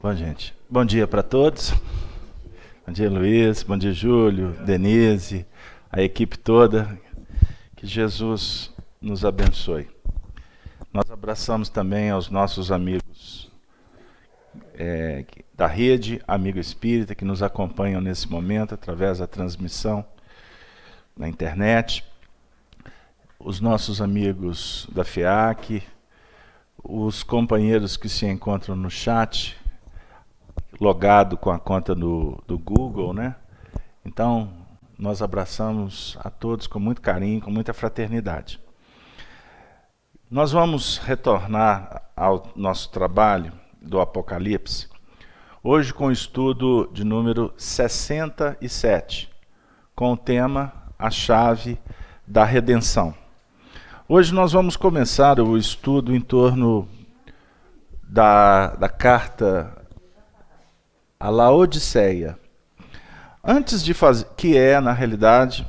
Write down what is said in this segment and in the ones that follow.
Bom, gente, bom dia para todos. Bom dia, Luiz. Bom dia, Júlio, Denise, a equipe toda. Que Jesus nos abençoe. Nós abraçamos também aos nossos amigos da rede Amigo Espírita, que nos acompanham nesse momento através da transmissão na internet. Os nossos amigos da FEAC, os companheiros que se encontram no chat, logado com a conta do Google, né? Então, nós abraçamos a todos com muito carinho, com muita fraternidade. Nós vamos retornar ao nosso trabalho do Apocalipse, hoje com o estudo de número 67, com o tema A Chave da Redenção. Hoje nós vamos começar o estudo em torno da carta a Laodiceia. Antes de fazer, que é, na realidade,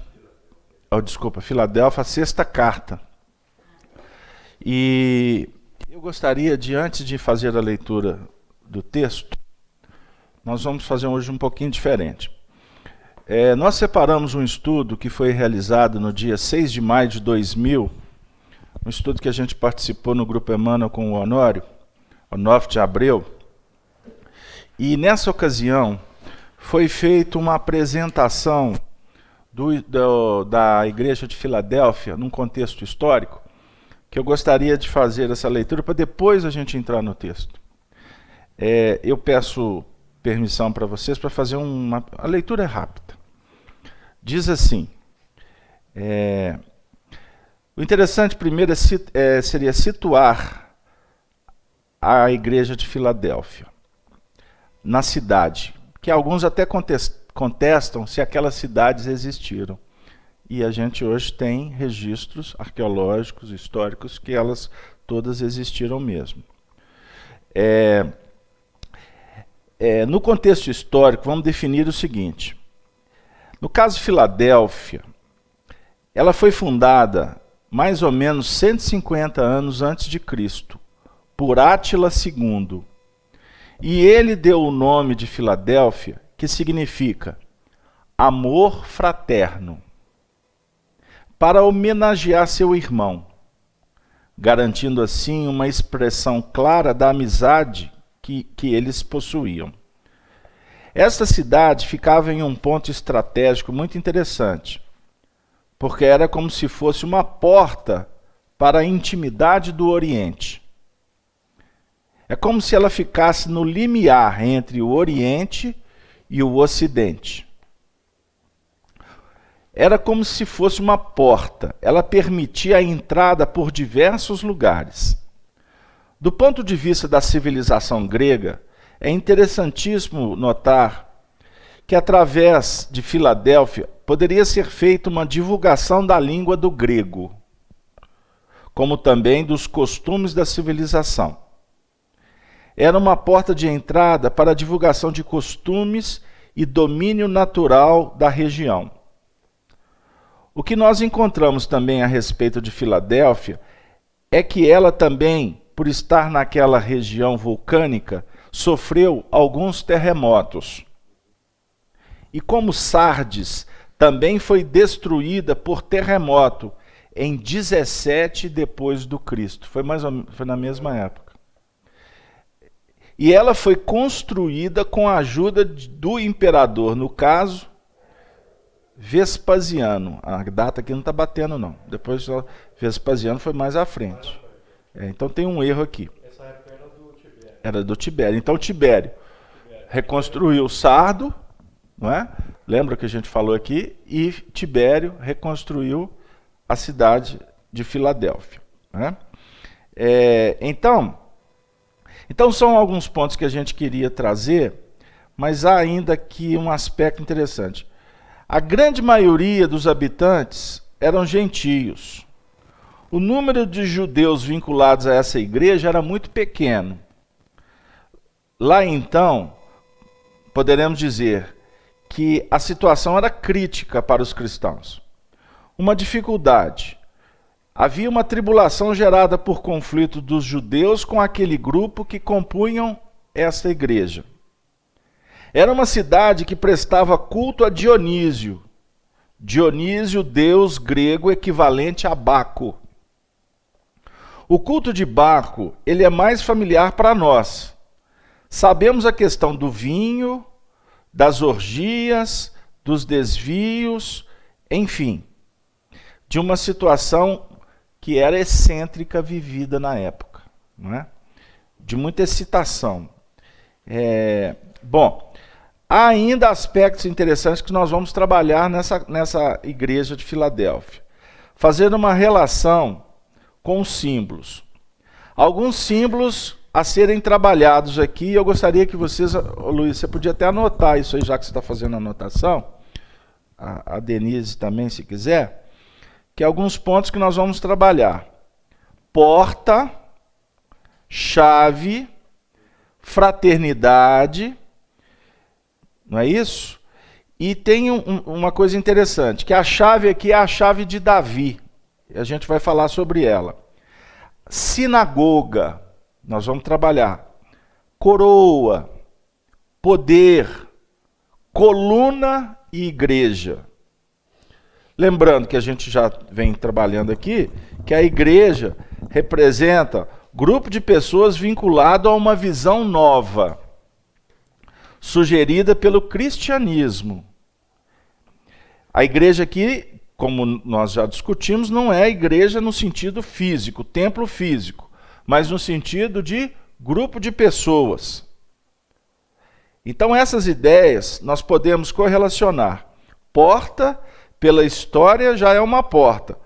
Filadélfia, a sexta carta. E eu gostaria de, antes de fazer a leitura do texto, nós vamos fazer hoje um pouquinho diferente. Nós separamos um estudo que foi realizado no dia 6 de maio de 2000, um estudo que a gente participou no Grupo Emmanuel com o Honório de Abreu. E nessa ocasião foi feita uma apresentação da Igreja de Filadélfia, num contexto histórico, que eu gostaria de fazer essa leitura para depois a gente entrar no texto. Eu peço permissão para vocês para fazer a leitura rápida. Diz assim, o interessante primeiro seria situar a Igreja de Filadélfia na cidade, que alguns até contestam se aquelas cidades existiram. E a gente hoje tem registros arqueológicos, históricos, que elas todas existiram mesmo. No contexto histórico, vamos definir o seguinte. No caso de Filadélfia, ela foi fundada mais ou menos 150 anos antes de Cristo, por Átila II. E ele deu o nome de Filadélfia, que significa amor fraterno, para homenagear seu irmão, garantindo assim uma expressão clara da amizade que eles possuíam. Esta cidade ficava em um ponto estratégico muito interessante, porque era como se fosse uma porta para a intimidade do Oriente. É como se ela ficasse no limiar entre o Oriente e o Ocidente. Era como se fosse uma porta. Ela permitia a entrada por diversos lugares. Do ponto de vista da civilização grega, é interessantíssimo notar que através de Filadélfia poderia ser feita uma divulgação da língua do grego, como também dos costumes da civilização. Era uma porta de entrada para a divulgação de costumes e domínio natural da região. O que nós encontramos também a respeito de Filadélfia é que ela também, por estar naquela região vulcânica, sofreu alguns terremotos. E como Sardes também foi destruída por terremoto em 17 depois do Cristo. Foi na mesma época. E ela foi construída com a ajuda do imperador, no caso, Vespasiano. A data aqui não está batendo, não. Depois, Vespasiano foi mais à frente. Então tem um erro aqui. Essa época era do Tibério. Era do Tibério. Então Tibério reconstruiu Sardo, não é? Lembra que a gente falou aqui? E Tibério reconstruiu a cidade de Filadélfia. Né? Então são alguns pontos que a gente queria trazer, mas há ainda aqui um aspecto interessante. A grande maioria dos habitantes eram gentios. O número de judeus vinculados a essa igreja era muito pequeno. Lá então, poderemos dizer que a situação era crítica para os cristãos. Uma dificuldade. Havia uma tribulação gerada por conflito dos judeus com aquele grupo que compunham esta igreja. Era uma cidade que prestava culto a Dionísio. Dionísio, deus grego equivalente a Baco. O culto de Baco, ele é mais familiar para nós. Sabemos a questão do vinho, das orgias, dos desvios, enfim, de uma situação que era excêntrica vivida na época, não é? De muita excitação. Bom, há ainda aspectos interessantes que nós vamos trabalhar nessa igreja de Filadélfia. Fazendo uma relação com os símbolos. Alguns símbolos a serem trabalhados aqui, eu gostaria que vocês, Luiz, você podia até anotar isso aí, já que você está fazendo a anotação, a Denise também, se quiser, que alguns pontos que nós vamos trabalhar. Porta, chave, fraternidade, não é isso? E tem uma coisa interessante, que a chave aqui é a chave de Davi. E a gente vai falar sobre ela. Sinagoga, nós vamos trabalhar. Coroa, poder, coluna e igreja. Lembrando que a gente já vem trabalhando aqui, que a igreja representa grupo de pessoas vinculado a uma visão nova, sugerida pelo cristianismo. A igreja aqui, como nós já discutimos, não é a igreja no sentido físico, templo físico, mas no sentido de grupo de pessoas. Então essas ideias nós podemos correlacionar. Porta, pela história, já é uma porta,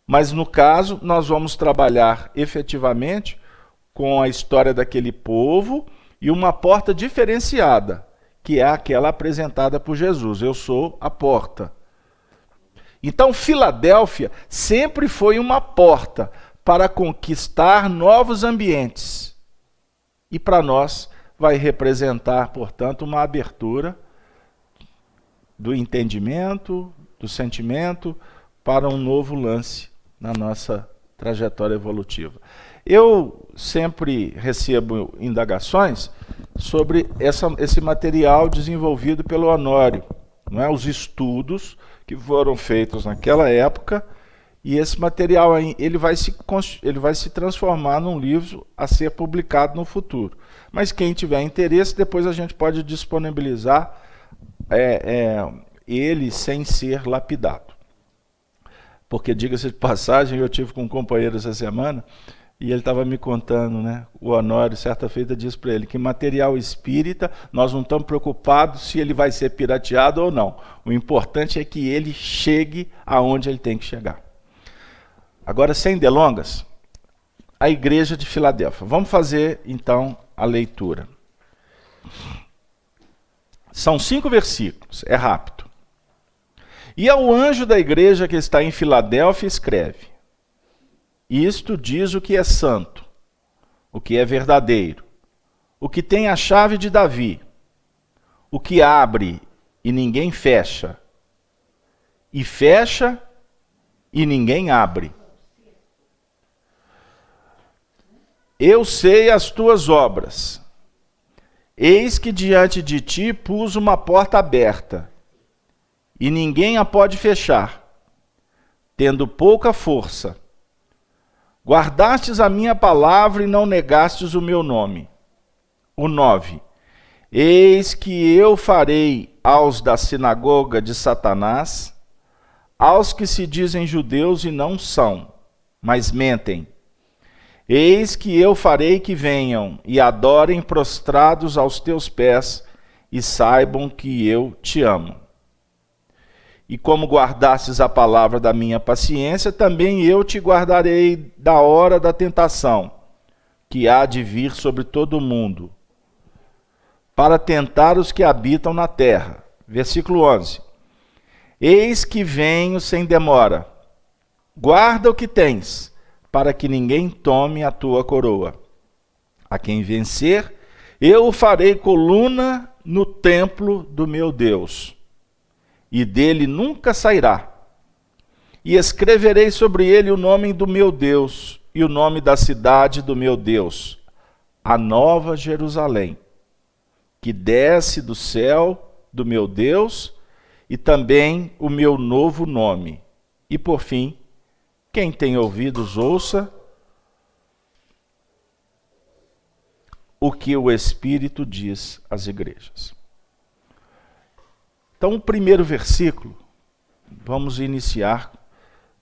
mas no caso nós vamos trabalhar efetivamente com a história daquele povo e uma porta diferenciada, que é aquela apresentada por Jesus. Eu sou a porta. Então, Filadélfia sempre foi uma porta para conquistar novos ambientes. E para nós vai representar, portanto, uma abertura do entendimento, do sentimento, para um novo lance na nossa trajetória evolutiva. Eu sempre recebo indagações sobre esse material desenvolvido pelo Honório, não é? Os estudos que foram feitos naquela época, e esse material ele vai se transformar num livro a ser publicado no futuro. Mas quem tiver interesse, depois a gente pode disponibilizar ele sem ser lapidado. Porque, diga-se de passagem, eu tive com um companheiro essa semana, e ele estava me contando, né? O Honório, certa feita, disse para ele que material espírita, nós não estamos preocupados se ele vai ser pirateado ou não. O importante é que ele chegue aonde ele tem que chegar. Agora, sem delongas, a igreja de Filadélfia. Vamos fazer, então, a leitura. São 5 versículos, é rápido. E ao anjo da igreja que está em Filadélfia escreve: isto diz o que é santo, o que é verdadeiro, o que tem a chave de Davi, o que abre e ninguém fecha, e fecha e ninguém abre. Eu sei as tuas obras. Eis que diante de ti pus uma porta aberta, e ninguém a pode fechar, tendo pouca força. Guardastes a minha palavra e não negastes o meu nome. O 9. Eis que eu farei aos da sinagoga de Satanás, aos que se dizem judeus e não são, mas mentem. Eis que eu farei que venham e adorem prostrados aos teus pés e saibam que eu te amo. E como guardastes a palavra da minha paciência, também eu te guardarei da hora da tentação, que há de vir sobre todo o mundo, para tentar os que habitam na terra. Versículo 11. Eis que venho sem demora. Guarda o que tens, para que ninguém tome a tua coroa. A quem vencer, eu o farei coluna no templo do meu Deus, e dele nunca sairá. E escreverei sobre ele o nome do meu Deus e o nome da cidade do meu Deus, a nova Jerusalém, que desce do céu do meu Deus, e também o meu novo nome. E por fim, quem tem ouvidos, ouça o que o Espírito diz às igrejas. Então, o primeiro versículo, vamos iniciar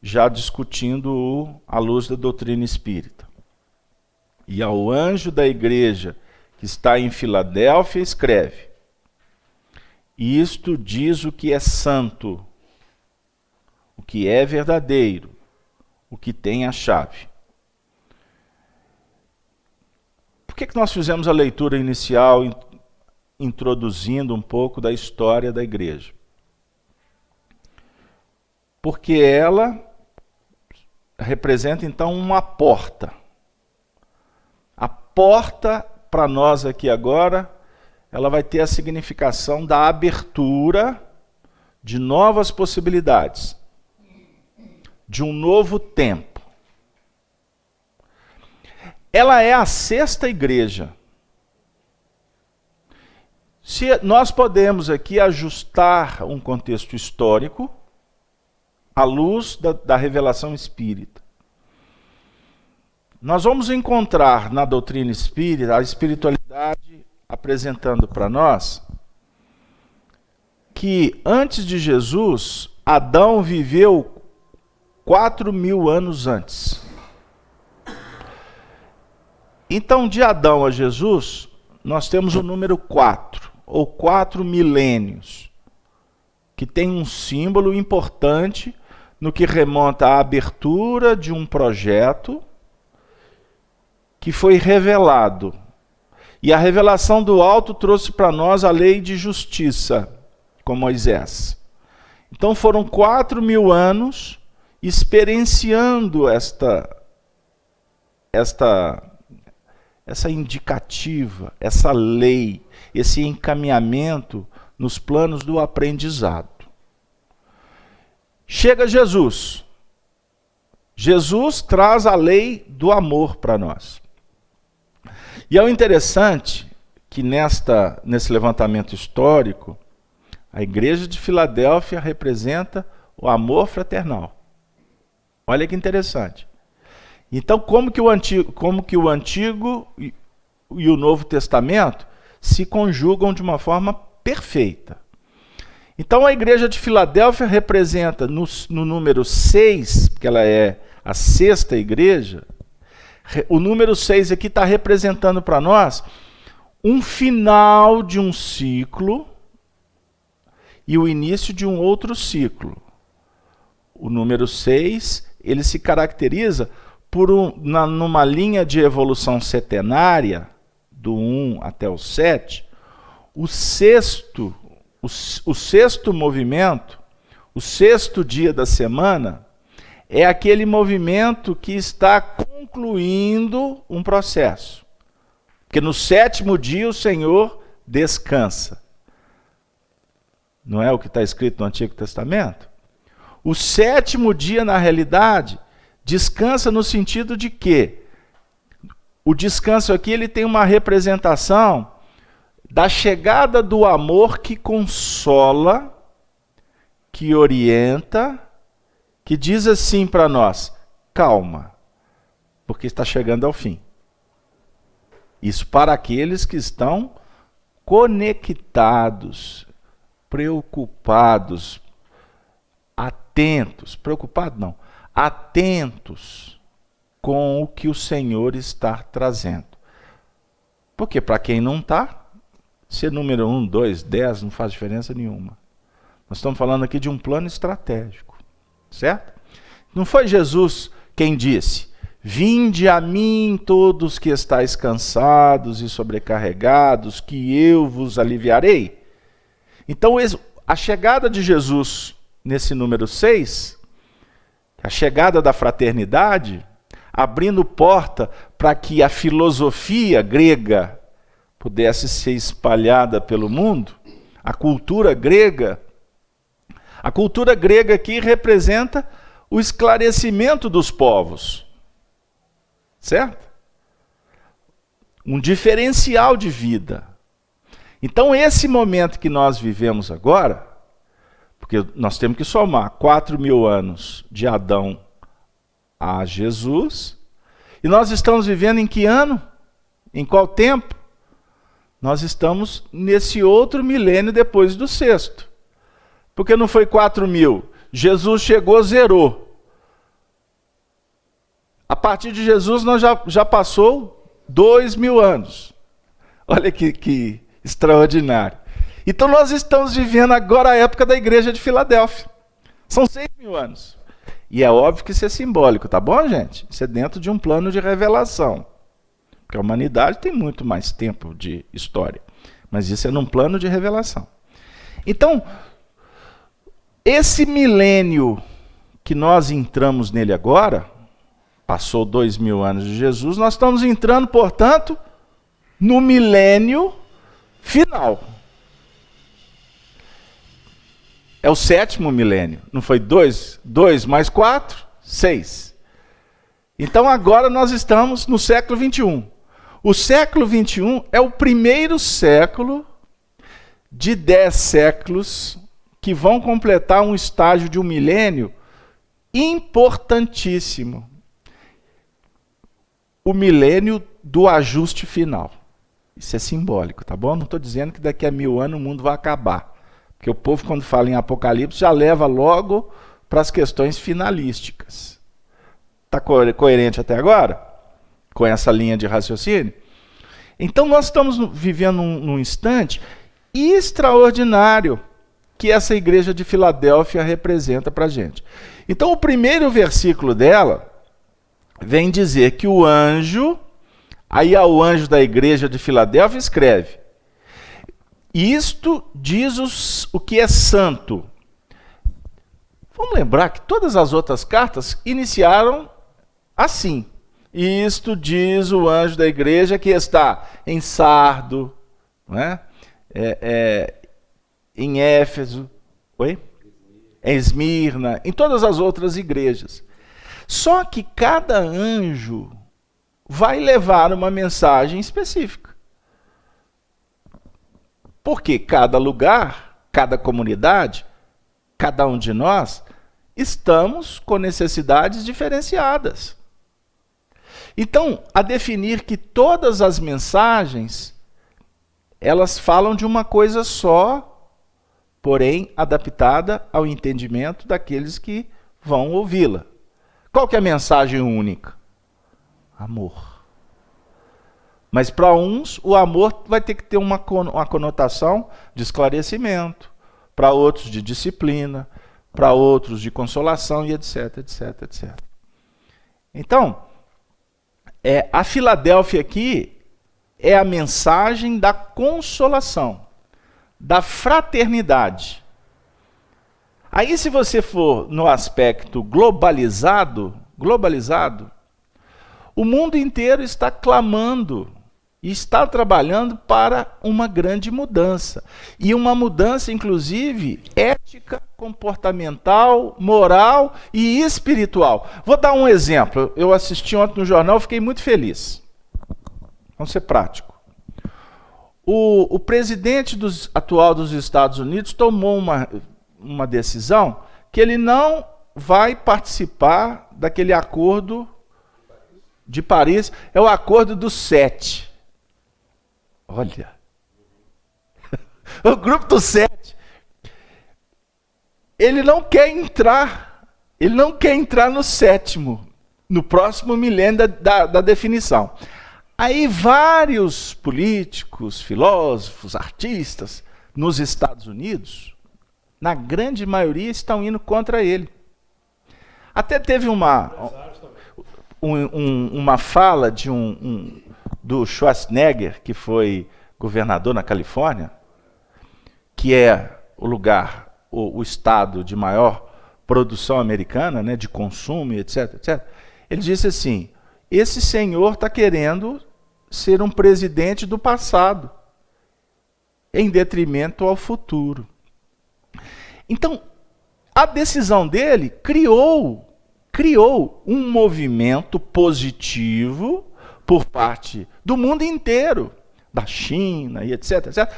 já discutindo à luz da doutrina espírita. E ao anjo da igreja que está em Filadélfia, escreve: isto diz o que é santo, o que é verdadeiro, o que tem a chave. Por que nós fizemos a leitura inicial introduzindo um pouco da história da igreja? Porque ela representa então uma porta. A porta para nós aqui agora, ela vai ter a significação da abertura de novas possibilidades, de um novo tempo. Ela é a sexta igreja. Se nós podemos aqui ajustar um contexto histórico à luz da revelação espírita, nós vamos encontrar na doutrina espírita a espiritualidade apresentando para nós que antes de Jesus, Adão viveu 4.000 anos antes. Então, de Adão a Jesus, nós temos o número 4, ou 4 milênios, que tem um símbolo importante no que remonta à abertura de um projeto que foi revelado. E a revelação do alto trouxe para nós a lei de justiça, com Moisés. Então foram 4.000 anos experienciando essa indicativa, essa lei, esse encaminhamento nos planos do aprendizado. Chega Jesus. Jesus traz a lei do amor para nós. E é o interessante que nesse levantamento histórico, a igreja de Filadélfia representa o amor fraternal. Olha que interessante. Então, como que o Antigo e o Novo Testamento se conjugam de uma forma perfeita. Então, a igreja de Filadélfia representa no número 6, porque ela é a sexta igreja, o número 6 aqui está representando para nós um final de um ciclo e o início de um outro ciclo. O número 6, ele se caracteriza por numa linha de evolução setenária, do 1 até o 7, o sexto movimento, o sexto dia da semana, é aquele movimento que está concluindo um processo. Porque no sétimo dia o Senhor descansa. Não é o que está escrito no Antigo Testamento? O sétimo dia, na realidade, descansa no sentido de que o descanso aqui ele tem uma representação da chegada do amor que consola, que orienta, que diz assim para nós: calma, porque está chegando ao fim. Isso para aqueles que estão conectados, preocupados, atentos, preocupados não, atentos com o que o Senhor está trazendo. Porque para quem não está, ser número 1, 2, 10 não faz diferença nenhuma. Nós estamos falando aqui de um plano estratégico, certo? Não foi Jesus quem disse: vinde a mim todos que estáis cansados e sobrecarregados, que eu vos aliviarei? Então a chegada de Jesus nesse número 6, a chegada da fraternidade, abrindo porta para que a filosofia grega pudesse ser espalhada pelo mundo, a cultura grega aqui representa o esclarecimento dos povos, certo? Um diferencial de vida. Então, esse momento que nós vivemos agora, porque nós temos que somar 4.000 anos de Adão a Jesus, e nós estamos vivendo em que ano? Em qual tempo? Nós estamos nesse outro milênio depois do sexto. Porque não foi 4.000. Jesus chegou, zerou. A partir de Jesus nós já passou 2.000 anos. Olha que extraordinário. Então nós estamos vivendo agora a época da igreja de Filadélfia. São 6.000 anos. E é óbvio que isso é simbólico, tá bom, gente? Isso é dentro de um plano de revelação. Porque a humanidade tem muito mais tempo de história. Mas isso é num plano de revelação. Então, esse milênio que nós entramos nele agora, passou 2.000 anos de Jesus, nós estamos entrando, portanto, no milênio final. É o 7º milênio. Não foi 2 mais 4? 6. Então agora nós estamos no século 21. O século 21 é o primeiro século de 10 séculos que vão completar um estágio de um milênio importantíssimo. O milênio do ajuste final. Isso é simbólico, tá bom? Não estou dizendo que daqui a 1.000 anos o mundo vai acabar. Porque o povo, quando fala em Apocalipse, já leva logo para as questões finalísticas. Está coerente até agora? Com essa linha de raciocínio? Então nós estamos vivendo num instante extraordinário que essa igreja de Filadélfia representa para a gente. Então o primeiro versículo dela vem dizer que o anjo, aí ao anjo da igreja de Filadélfia escreve: isto diz o que é santo. Vamos lembrar que todas as outras cartas iniciaram assim. Isto diz o anjo da igreja que está em Sardo, não é? Em Éfeso, em Esmirna, em todas as outras igrejas. Só que cada anjo vai levar uma mensagem específica. Porque cada lugar, cada comunidade, cada um de nós, estamos com necessidades diferenciadas. Então, a definir que todas as mensagens, elas falam de uma coisa só, porém adaptada ao entendimento daqueles que vão ouvi-la. Qual que é a mensagem única? Amor. Mas para uns, o amor vai ter que ter uma conotação de esclarecimento, para outros de disciplina, para outros de consolação e etc, etc, etc. Então, a Filadélfia aqui é a mensagem da consolação, da fraternidade. Aí, se você for no aspecto globalizado, o mundo inteiro está clamando e está trabalhando para uma grande mudança. E uma mudança, inclusive, ética, comportamental, moral e espiritual. Vou dar um exemplo. Eu assisti ontem no jornal, fiquei muito feliz. Vamos ser prático. O presidente atual dos Estados Unidos tomou uma decisão que ele não vai participar daquele acordo de Paris, é o acordo dos 7. Olha, o grupo dos 7, ele não quer entrar no 7º, no próximo milênio da definição. Aí vários políticos, filósofos, artistas nos Estados Unidos, na grande maioria, estão indo contra ele. Até teve uma fala do Schwarzenegger, que foi governador na Califórnia, que é o lugar, o estado de maior produção americana, né, de consumo, etc, etc. Ele disse assim: esse senhor está querendo ser um presidente do passado, em detrimento ao futuro. Então, a decisão dele criou um movimento positivo por parte do mundo inteiro, da China e etc, etc,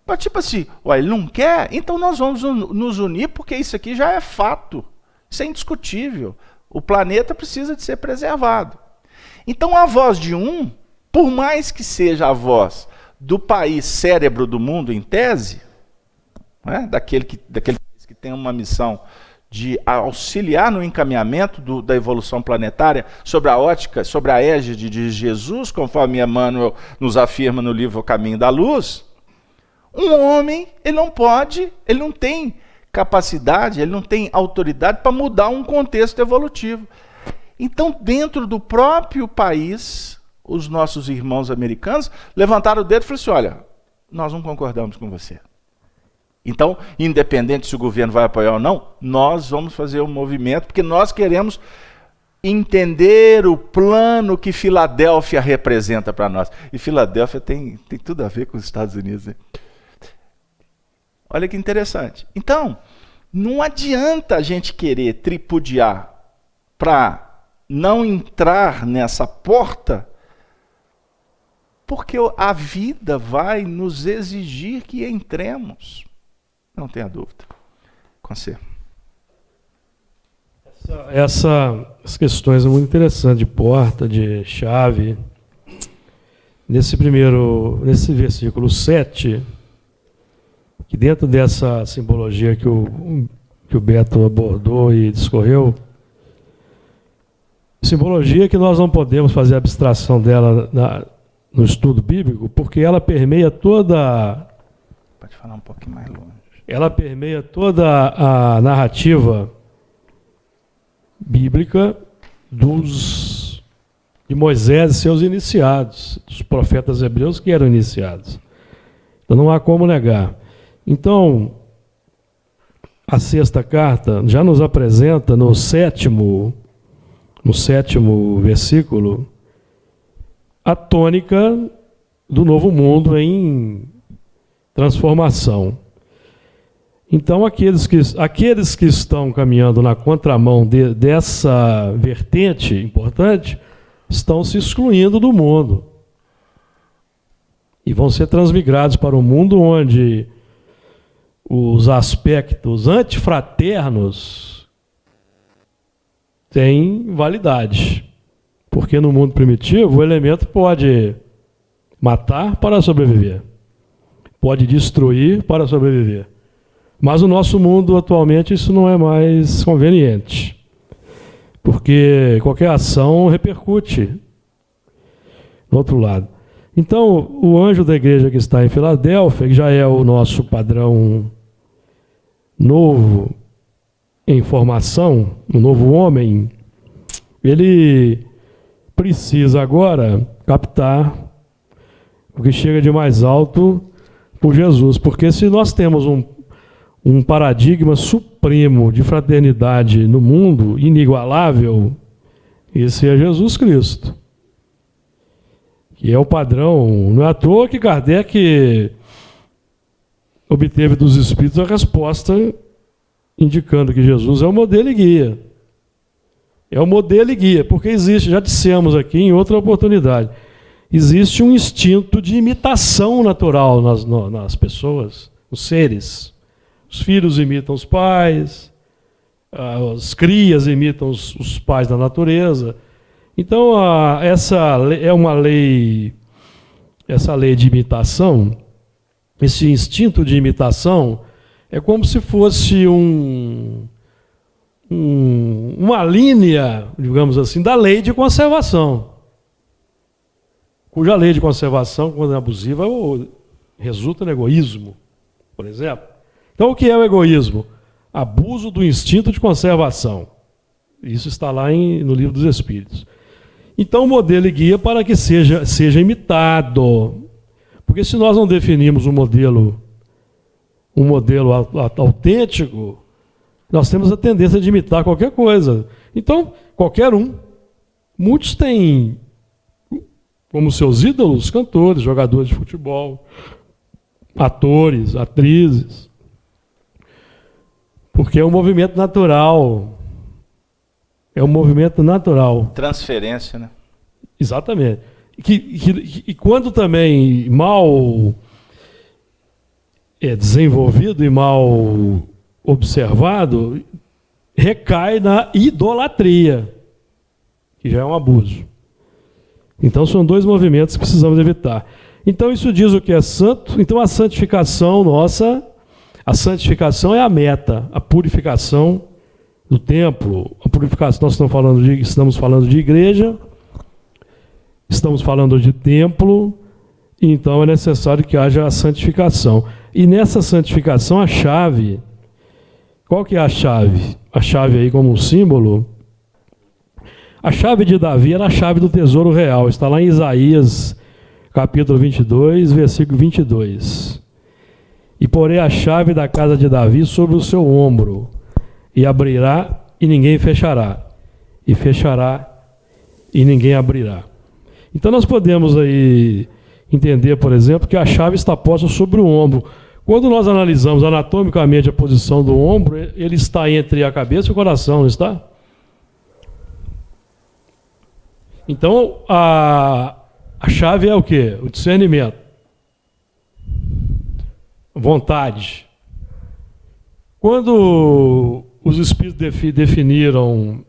Mas tipo assim, ele não quer, então nós vamos nos unir porque isso aqui já é fato. Isso é indiscutível. O planeta precisa de ser preservado. Então a voz de um, por mais que seja a voz do país cérebro do mundo em tese, daquele país que tem uma missão de auxiliar no encaminhamento da evolução planetária sob a ótica, sobre a égide de Jesus, conforme Emmanuel nos afirma no livro O Caminho da Luz, um homem, ele não tem capacidade, ele não tem autoridade para mudar um contexto evolutivo. Então, dentro do próprio país, os nossos irmãos americanos levantaram o dedo e falaram assim, olha, nós não concordamos com você. Então, independente se o governo vai apoiar ou não, nós vamos fazer um movimento, porque nós queremos entender o plano que Filadélfia representa para nós. E Filadélfia tem tudo a ver com os Estados Unidos, né? Olha que interessante. Então, não adianta a gente querer tripudiar para não entrar nessa porta, porque a vida vai nos exigir que entremos. Não tenha dúvida. Com você. Essas questões são muito interessantes, de porta, de chave. Nesse versículo 7, que dentro dessa simbologia que o Beto abordou e discorreu, simbologia que nós não podemos fazer abstração dela no estudo bíblico, porque ela permeia toda... Pode falar um pouquinho mais longe. Ela permeia toda a narrativa bíblica de Moisés e seus iniciados, dos profetas hebreus que eram iniciados. Então não há como negar. Então, a sexta carta já nos apresenta no sétimo versículo a tônica do novo mundo em transformação. Então, aqueles que estão caminhando na contramão dessa vertente importante estão se excluindo do mundo e vão ser transmigrados para um mundo onde os aspectos antifraternos têm validade. Porque no mundo primitivo o elemento pode matar para sobreviver, pode destruir para sobreviver. Mas no nosso mundo atualmente isso não é mais conveniente, porque qualquer ação repercute no outro lado. Então, o anjo da igreja que está em Filadélfia, que já é o nosso padrão novo em formação, o novo homem, ele precisa agora captar o que chega de mais alto por Jesus, porque se nós temos um paradigma supremo de fraternidade no mundo, inigualável, esse é Jesus Cristo, que é o padrão. Não é à toa que Kardec obteve dos Espíritos a resposta indicando que Jesus é o modelo e guia. É o modelo e guia, porque existe, já dissemos aqui em outra oportunidade, existe um instinto de imitação natural nas pessoas, nos seres. Os filhos imitam os pais, as crias imitam os pais da natureza. Então, essa é uma lei, essa lei de imitação, esse instinto de imitação, é como se fosse uma linha, digamos assim, da lei de conservação, cuja lei de conservação, quando é abusiva, resulta no egoísmo, por exemplo. Então, o que é o egoísmo? Abuso do instinto de conservação. Isso está lá no Livro dos Espíritos. Então, o modelo e guia para que seja imitado. Porque se nós não definirmos um modelo autêntico, nós temos a tendência de imitar qualquer coisa. Então, qualquer um. Muitos têm como seus ídolos cantores, jogadores de futebol, atores, atrizes. Porque é um movimento natural. É um movimento natural. Transferência, né? Exatamente. E quando também mal é desenvolvido e mal observado, recai na idolatria, que já é um abuso. Então são dois movimentos que precisamos evitar. Então isso diz o que é santo. Então a santificação nossa, a santificação é a meta, a purificação do templo, a purificação. Nós estamos falando de igreja, estamos falando de templo, então é necessário que haja a santificação. E nessa santificação a chave, qual que é a chave? A chave aí como um símbolo. A chave de Davi era a chave do tesouro real, está lá em Isaías, capítulo 22, versículo 22. E porei a chave da casa de Davi sobre o seu ombro, e abrirá e ninguém fechará, e fechará e ninguém abrirá. Então nós podemos aí entender, por exemplo, que a chave está posta sobre o ombro. Quando nós analisamos anatomicamente a posição do ombro, ele está entre a cabeça e o coração, não está? Então, a chave é o quê? O discernimento. Vontade. Quando os espíritos definiram,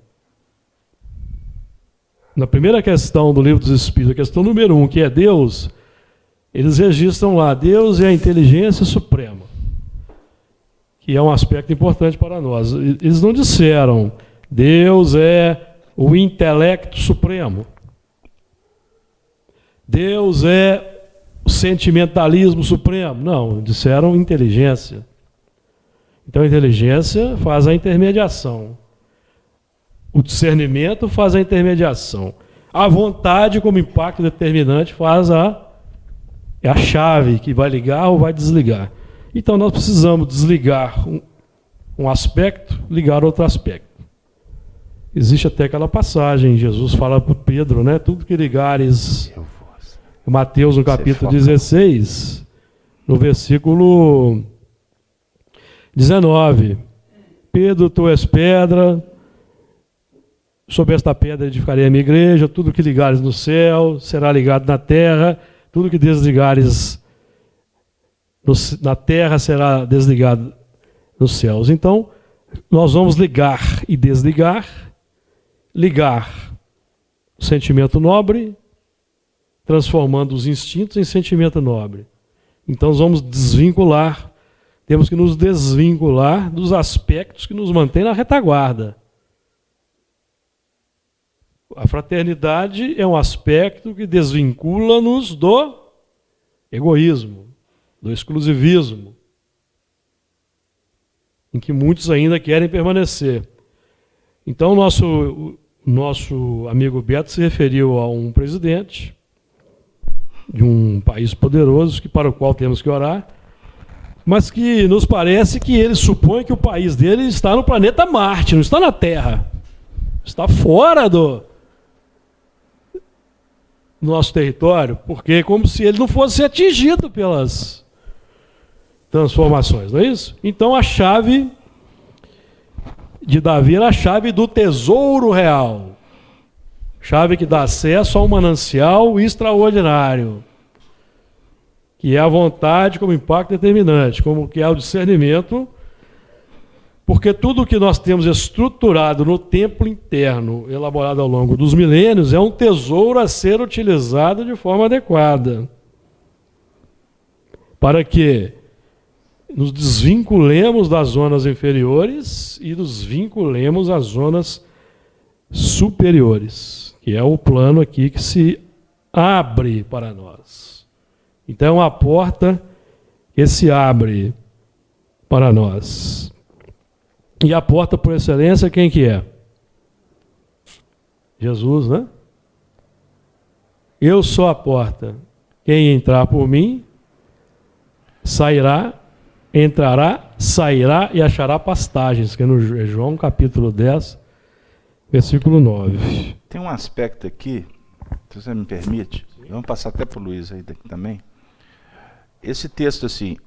na primeira questão do livro dos Espíritos, a questão número 1, que é Deus, eles registram lá, Deus é a inteligência suprema, que é um aspecto importante para nós. Eles não disseram, Deus é o intelecto supremo. Deus é o sentimentalismo supremo. Não, disseram inteligência. Então a inteligência faz a intermediação. O discernimento faz a intermediação. A vontade, como impacto determinante, faz é a chave que vai ligar ou vai desligar. Então nós precisamos desligar um aspecto, ligar outro aspecto. Existe até aquela passagem, Jesus fala para Pedro, né? Tudo que ligares, Mateus no capítulo 16, no versículo 19. Pedro, tu és pedra, sobre esta pedra edificarei a minha igreja, tudo que ligares no céu será ligado na terra, tudo que desligares na terra será desligado nos céus. Então, nós vamos ligar e desligar, ligar o sentimento nobre, transformando os instintos em sentimento nobre. Então, nós vamos desvincular, temos que nos desvincular dos aspectos que nos mantêm na retaguarda. A fraternidade é um aspecto que desvincula-nos do egoísmo, do exclusivismo, em que muitos ainda querem permanecer. Então, nosso amigo Beto se referiu a um presidente de um país poderoso, para o qual temos que orar, mas que nos parece que ele supõe que o país dele está no planeta Marte, não está na Terra. Está fora do nosso território, porque é como se ele não fosse atingido pelas transformações, não é isso? Então a chave de Davi era a chave do tesouro real, chave que dá acesso a um manancial extraordinário, que é a vontade como impacto determinante, como que é o discernimento, porque tudo o que nós temos estruturado no templo interno, elaborado ao longo dos milênios, é um tesouro a ser utilizado de forma adequada, para que nos desvinculemos das zonas inferiores e nos vinculemos às zonas superiores, que é o plano aqui que se abre para nós. Então, a porta que se abre para nós. E a porta por excelência, quem que é? Jesus, né? Eu sou a porta. Quem entrar por mim, sairá, entrará, sairá e achará pastagens, que é no João capítulo 10, versículo 9. Tem um aspecto aqui, se você me permite, vamos passar até para o Luiz aí daqui também. Esse texto assim,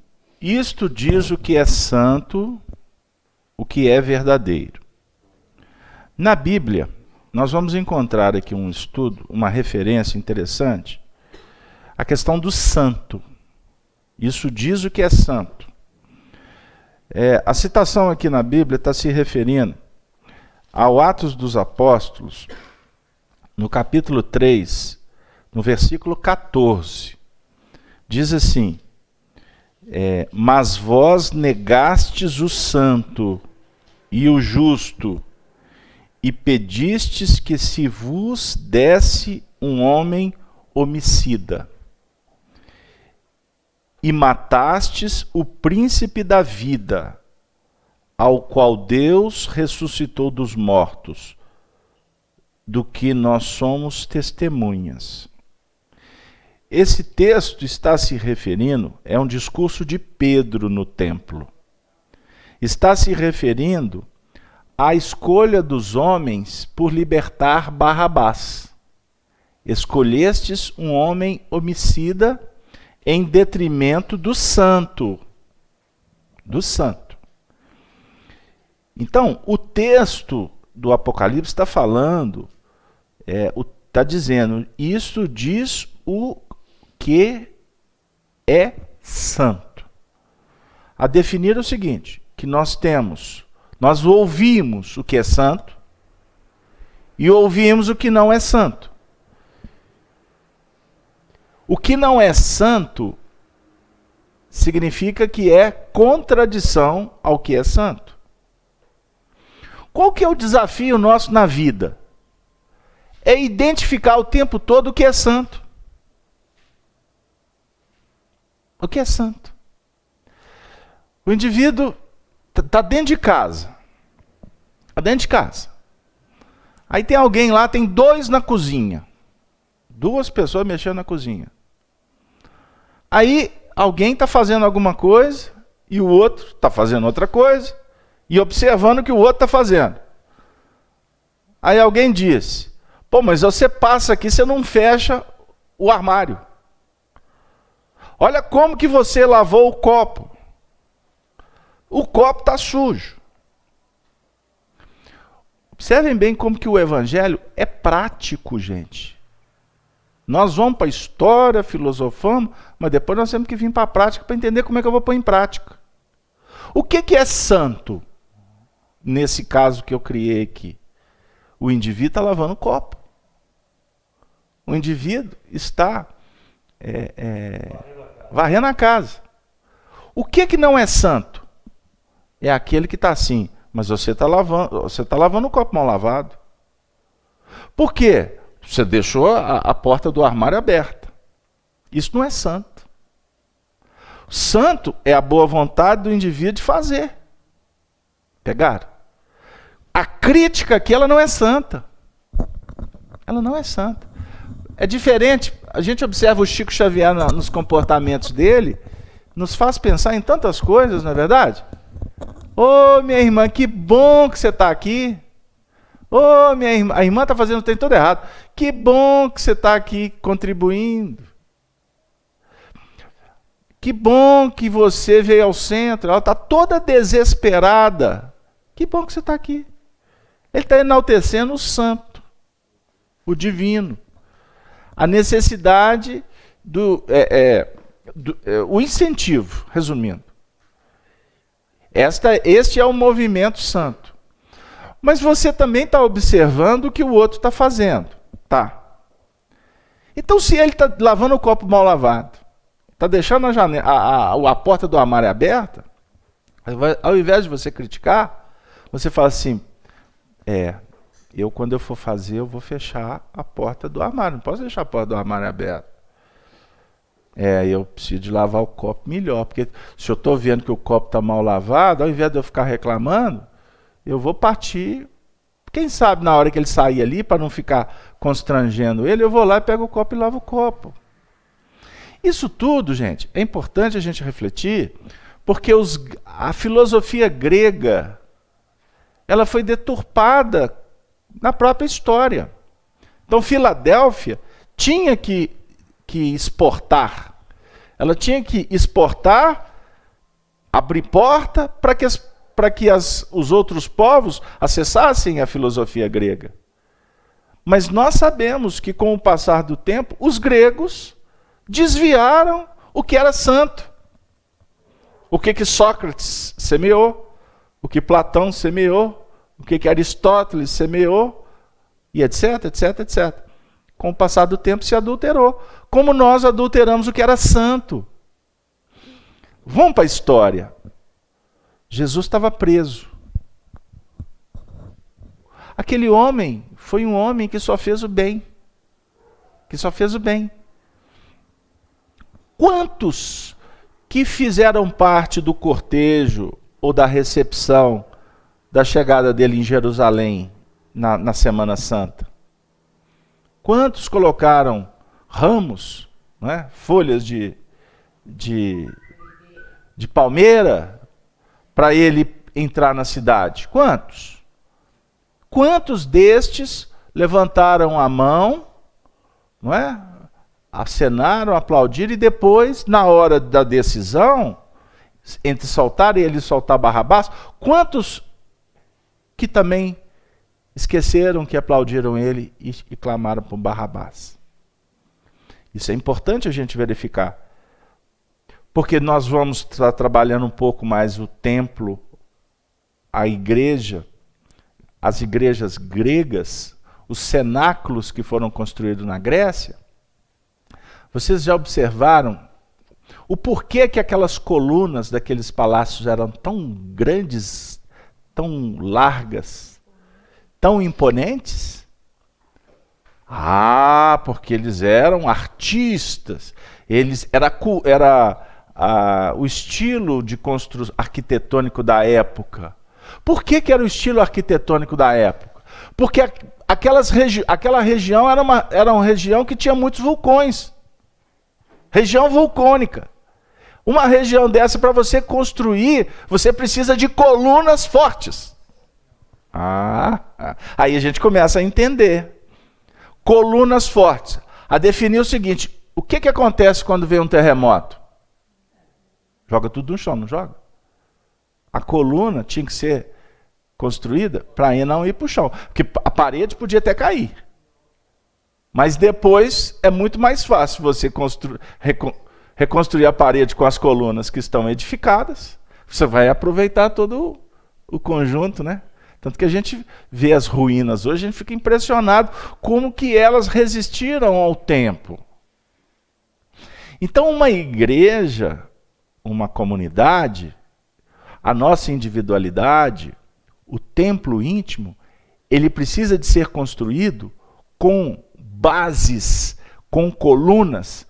isto diz o que é santo, o que é verdadeiro. Na Bíblia, nós vamos encontrar aqui um estudo, uma referência interessante, a questão do santo. Isso diz o que é santo. A citação aqui na Bíblia está se referindo ao Atos dos Apóstolos, no capítulo 3, no versículo 14. Diz assim: mas vós negastes o santo e o justo, e pedistes que se vos desse um homem homicida, e matastes o príncipe da vida, ao qual Deus ressuscitou dos mortos, do que nós somos testemunhas. Esse texto está se referindo, é um discurso de Pedro no templo. Está se referindo à escolha dos homens por libertar Barrabás. Escolhestes um homem homicida em detrimento do santo. Do santo. Então, o texto do Apocalipse está falando, está dizendo, isso diz o que é santo. A definir o seguinte, que nós ouvimos o que é santo e ouvimos o que não é santo. O que não é santo significa que é contradição ao que é santo. Qual que é o desafio nosso na vida? É identificar o tempo todo o que é santo. O que é santo? O indivíduo está dentro de casa. Está dentro de casa. Aí tem alguém lá, tem 2 na cozinha. 2 pessoas mexendo na cozinha. Aí alguém está fazendo alguma coisa e o outro está fazendo outra coisa e observando o que o outro está fazendo. Aí alguém diz: pô, mas você passa aqui, você não fecha o armário. Olha como que você lavou o copo. O copo está sujo. Observem bem como que o evangelho é prático, gente. Nós vamos para a história, filosofamos, mas depois nós temos que vir para a prática para entender como é que eu vou pôr em prática. O que é santo? Nesse caso que eu criei aqui. O indivíduo está lavando o copo. O indivíduo está varrendo a casa. O que não é santo? É aquele que está assim, mas você está lavando o copo mal lavado. Por quê? Você deixou a porta do armário aberta. Isso não é santo. Santo é a boa vontade do indivíduo de fazer. Pegaram? A crítica aqui, ela não é santa. Ela não é santa. É diferente. A gente observa o Chico Xavier nos comportamentos dele, nos faz pensar em tantas coisas, não é verdade? Ô, minha irmã, que bom que você está aqui. Ô, minha irmã, a irmã está fazendo o trem todo errado. Que bom que você está aqui contribuindo. Que bom que você veio ao centro. Ela está toda desesperada. Que bom que você está aqui. Ele está enaltecendo o santo, o divino. A necessidade o incentivo, resumindo. Este é o movimento santo. Mas você também está observando o que o outro está fazendo. Tá. Então, se ele está lavando o copo mal lavado, está deixando a porta do armário aberta, ao invés de você criticar, você fala assim, quando eu for fazer, eu vou fechar a porta do armário. Não posso deixar a porta do armário aberta. Eu preciso de lavar o copo melhor, porque se eu estou vendo que o copo está mal lavado, ao invés de eu ficar reclamando, eu vou partir. Quem sabe na hora que ele sair ali, para não ficar constrangendo ele, eu vou lá e pego o copo e lavo o copo. Isso tudo, gente, é importante a gente refletir, porque a filosofia grega, ela foi deturpada na própria história. Então, Filadélfia tinha que exportar. Ela tinha que exportar, abrir porta para que os outros povos acessassem a filosofia grega. Mas nós sabemos que, com o passar do tempo, os gregos desviaram o que era santo. o que Sócrates semeou, o que Platão semeou, o que Aristóteles semeou, e etc, etc, etc. Com o passar do tempo se adulterou. Como nós adulteramos o que era santo. Vamos para a história. Jesus estava preso. Aquele homem foi um homem que só fez o bem. Que só fez o bem. Quantos que fizeram parte do cortejo ou da recepção da chegada dele em Jerusalém na Semana Santa? Quantos colocaram ramos, né, folhas de palmeira para ele entrar na cidade? Quantos? Quantos destes levantaram a mão, não é? Acenaram, aplaudiram e depois, na hora da decisão, entre soltar ele e soltar Barrabás, quantos que também esqueceram que aplaudiram ele e clamaram por Barrabás? Isso é importante a gente verificar. Porque nós vamos estar trabalhando um pouco mais o templo, a igreja, as igrejas gregas, os cenáculos que foram construídos na Grécia. Vocês já observaram o porquê que aquelas colunas daqueles palácios eram tão grandes, tão largas, tão imponentes? Porque eles eram artistas. O estilo de construção arquitetônico da época. Por que era o estilo arquitetônico da época? Porque aquela região era uma região que tinha muitos vulcões. Região vulcânica. Uma região dessa, para você construir, você precisa de colunas fortes. Aí a gente começa a entender. Colunas fortes. A definir o seguinte: o que acontece quando vem um terremoto? Joga tudo no chão, não joga? A coluna tinha que ser construída para não ir para o chão. Porque a parede podia até cair. Mas depois é muito mais fácil você reconstruir a parede com as colunas que estão edificadas. Você vai aproveitar todo o conjunto, né? Tanto que a gente vê as ruínas hoje, a gente fica impressionado como que elas resistiram ao tempo. Então uma igreja, uma comunidade, a nossa individualidade, o templo íntimo, ele precisa de ser construído com bases, com colunas,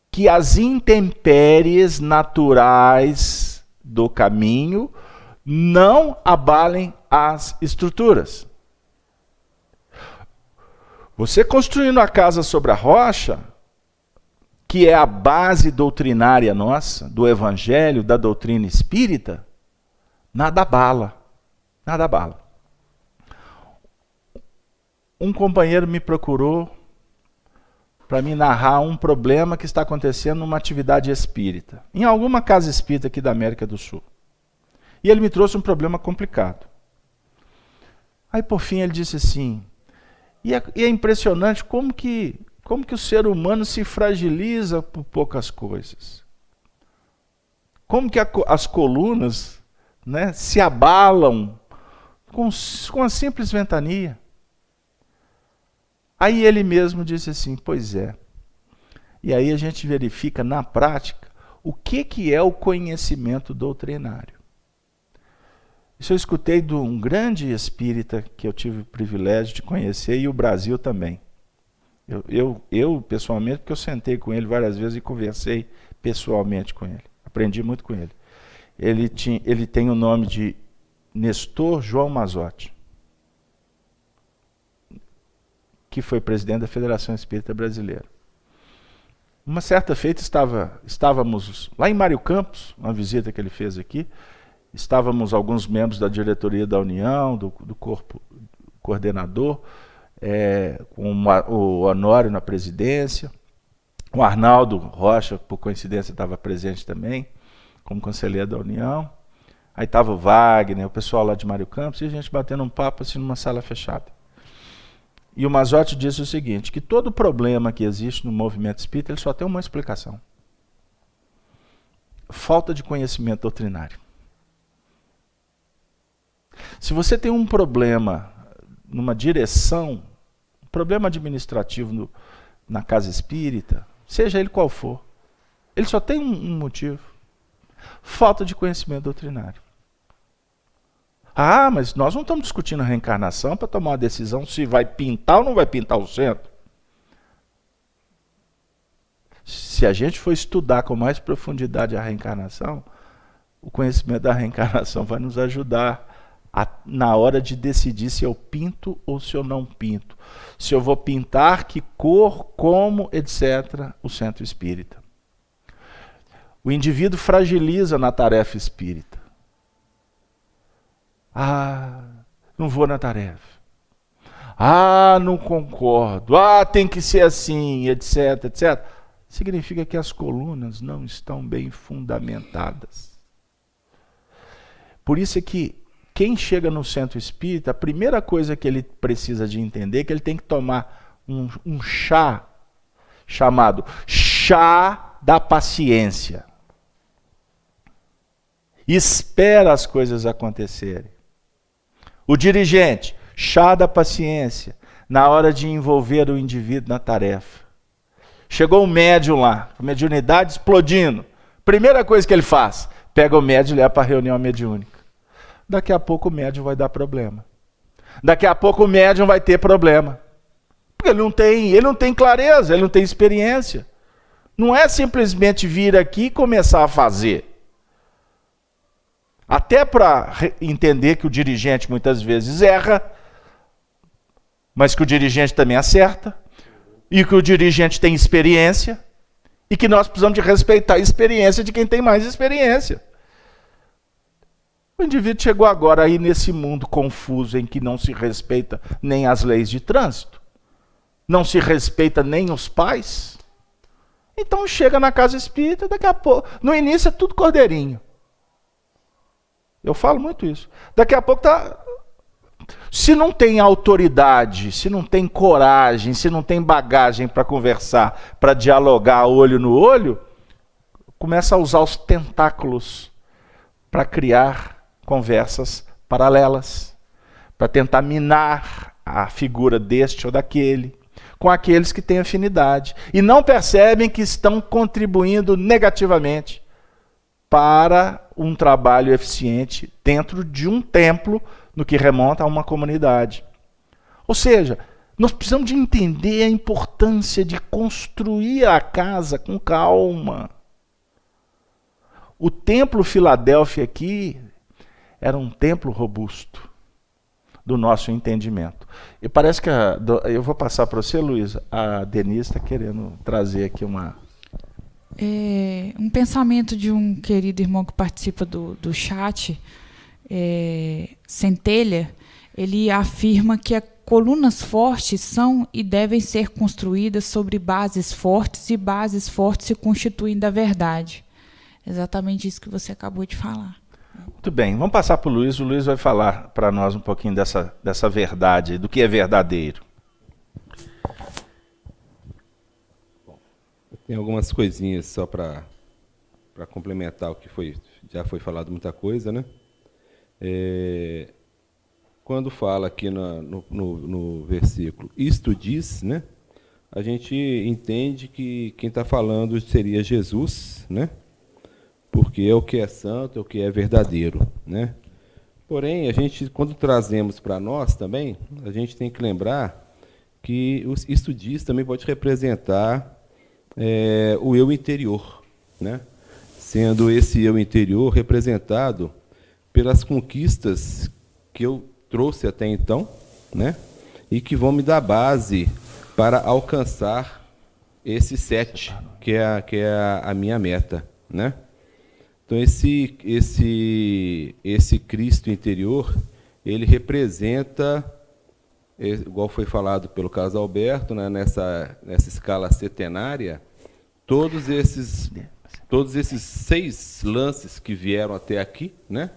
que as intempéries naturais do caminho não abalem as estruturas. Você construindo a casa sobre a rocha, que é a base doutrinária nossa, do evangelho, da doutrina espírita, nada abala, nada abala. Um companheiro me procurou para me narrar um problema que está acontecendo numa atividade espírita, em alguma casa espírita aqui da América do Sul. E ele me trouxe um problema complicado. Aí, por fim, ele disse assim, e é impressionante como que o ser humano se fragiliza por poucas coisas. Como que as colunas, né, se abalam com a simples ventania. Aí ele mesmo disse assim, pois é. E aí a gente verifica na prática o que é o conhecimento doutrinário. Isso eu escutei de um grande espírita que eu tive o privilégio de conhecer, e o Brasil também. Eu pessoalmente, porque eu sentei com ele várias vezes e conversei pessoalmente com ele. Aprendi muito com ele. Ele tem o nome de Nestor João Mazzotti, que foi presidente da Federação Espírita Brasileira. Uma certa feita estávamos lá em Mário Campos, uma visita que ele fez aqui, estávamos alguns membros da diretoria da União, do corpo coordenador, com o Honório na presidência, o Arnaldo Rocha, por coincidência, estava presente também, como conselheiro da União. Aí estava o Wagner, o pessoal lá de Mário Campos, e a gente batendo um papo assim numa sala fechada. E o Mazzotti disse o seguinte, que todo problema que existe no movimento espírita, ele só tem uma explicação. falta de conhecimento doutrinário. Se você tem um problema numa direção, um problema administrativo na casa espírita, seja ele qual for, ele só tem um motivo: falta de conhecimento doutrinário. Ah, mas nós não estamos discutindo a reencarnação para tomar uma decisão se vai pintar ou não vai pintar o centro. Se a gente for estudar com mais profundidade a reencarnação, o conhecimento da reencarnação vai nos ajudar na hora de decidir se eu pinto ou se eu não pinto. Se eu vou pintar, que cor, como, etc. o centro espírita. O indivíduo fragiliza na tarefa espírita. Ah, não vou na tarefa. Ah, não concordo. Ah, tem que ser assim, etc, etc. Significa que as colunas não estão bem fundamentadas. Por isso é que quem chega no centro espírita, a primeira coisa que ele precisa de entender é que ele tem que tomar um chá chamado chá da paciência. Espera as coisas acontecerem. O dirigente, chá da paciência, na hora de envolver o indivíduo na tarefa. Chegou o médium lá, a mediunidade explodindo. Primeira coisa que ele faz, pega o médium e leva para a reunião mediúnica. Daqui a pouco o médium vai dar problema. Daqui a pouco o médium vai ter problema. Porque ele não tem clareza, ele não tem experiência. Não é simplesmente vir aqui e começar a fazer. Até para entender que o dirigente muitas vezes erra, mas que o dirigente também acerta, e que o dirigente tem experiência, e que nós precisamos de respeitar a experiência de quem tem mais experiência. O indivíduo chegou agora aí nesse mundo confuso em que não se respeita nem as leis de trânsito, não se respeita nem os pais. Então chega na casa espírita, daqui a pouco, no início é tudo cordeirinho. Eu falo muito isso. Daqui a pouco tá. Se não tem autoridade, se não tem coragem, se não tem bagagem para conversar, para dialogar olho no olho, começa a usar os tentáculos para criar conversas paralelas, para tentar minar a figura deste ou daquele, com aqueles que têm afinidade. E não percebem que estão contribuindo negativamente para um trabalho eficiente dentro de um templo no que remonta a uma comunidade. Ou seja, nós precisamos de entender a importância de construir a casa com calma. O templo Filadélfia aqui era um templo robusto do nosso entendimento. E parece que eu vou passar para você, Luísa, a Denise está querendo trazer aqui um pensamento de um querido irmão que participa do chat, Centelha. Ele afirma que as colunas fortes são e devem ser construídas sobre bases fortes, e bases fortes se constituem da verdade. Exatamente isso que você acabou de falar. Muito bem, vamos passar para o Luiz. O Luiz vai falar para nós um pouquinho dessa verdade, do que é verdadeiro. Tem algumas coisinhas só para complementar o que já foi falado muita coisa, né? Quando fala aqui no versículo, isto diz, né? A gente entende que quem está falando seria Jesus, né? Porque é o que é santo, é o que é verdadeiro, né? Porém, a gente, quando trazemos para nós também, a gente tem que lembrar que isto diz também pode representar o eu interior, né? Sendo esse eu interior representado pelas conquistas que eu trouxe até então, né? E que vão me dar base para alcançar esse 7, que é a minha meta, né? Então esse Cristo interior, ele representa, igual foi falado pelo Carlos Alberto, né, nessa escala setenária, todos esses 6 lances que vieram até aqui, né,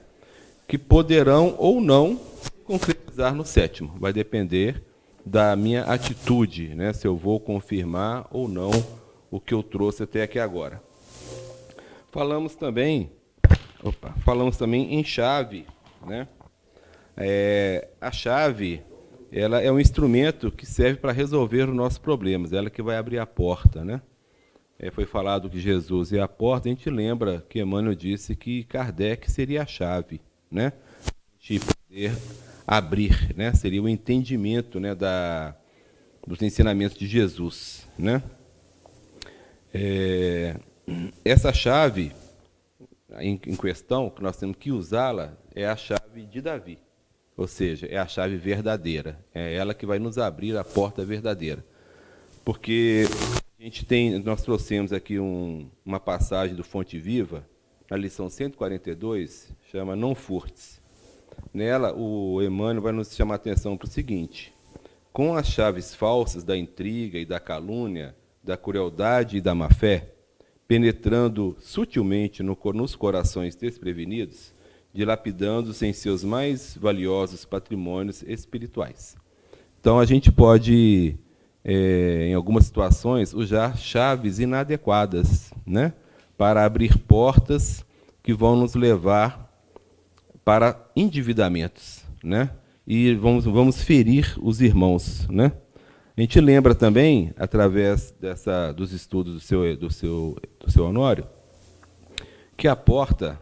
que poderão ou não concretizar no 7º. Vai depender da minha atitude, né, se eu vou confirmar ou não o que eu trouxe até aqui agora. Falamos também em chave, né? A chave, ela é um instrumento que serve para resolver os nossos problemas, ela que vai abrir a porta, né? Foi falado que Jesus é a porta, a gente lembra que Emmanuel disse que Kardec seria a chave, né? De poder abrir, né? Seria o entendimento, né, dos ensinamentos de Jesus, né? Essa chave em questão, que nós temos que usá-la, é a chave de Davi, ou seja, é a chave verdadeira, é ela que vai nos abrir a porta verdadeira, porque nós trouxemos aqui uma passagem do Fonte Viva, na lição 142, chama Não Furtes. Nela, o Emmanuel vai nos chamar a atenção para o seguinte: com as chaves falsas da intriga e da calúnia, da crueldade e da má-fé, penetrando sutilmente nos corações desprevenidos, dilapidando-se em seus mais valiosos patrimônios espirituais. Então, a gente pode, em algumas situações, usar chaves inadequadas, né, para abrir portas que vão nos levar para endividamentos, né, e vamos ferir os irmãos, né? A gente lembra também, através dos estudos do seu Honório, que a porta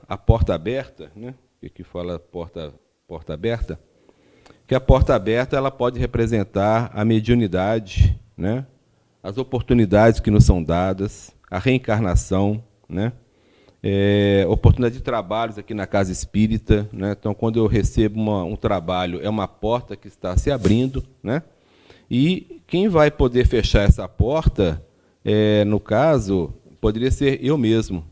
aberta, né, que fala porta aberta, que a porta aberta ela pode representar a mediunidade, né, as oportunidades que nos são dadas, a reencarnação, né, oportunidade de trabalhos aqui na Casa Espírita, né? Então, quando eu recebo um trabalho, é uma porta que está se abrindo, né? E quem vai poder fechar essa porta, no caso, poderia ser eu mesmo,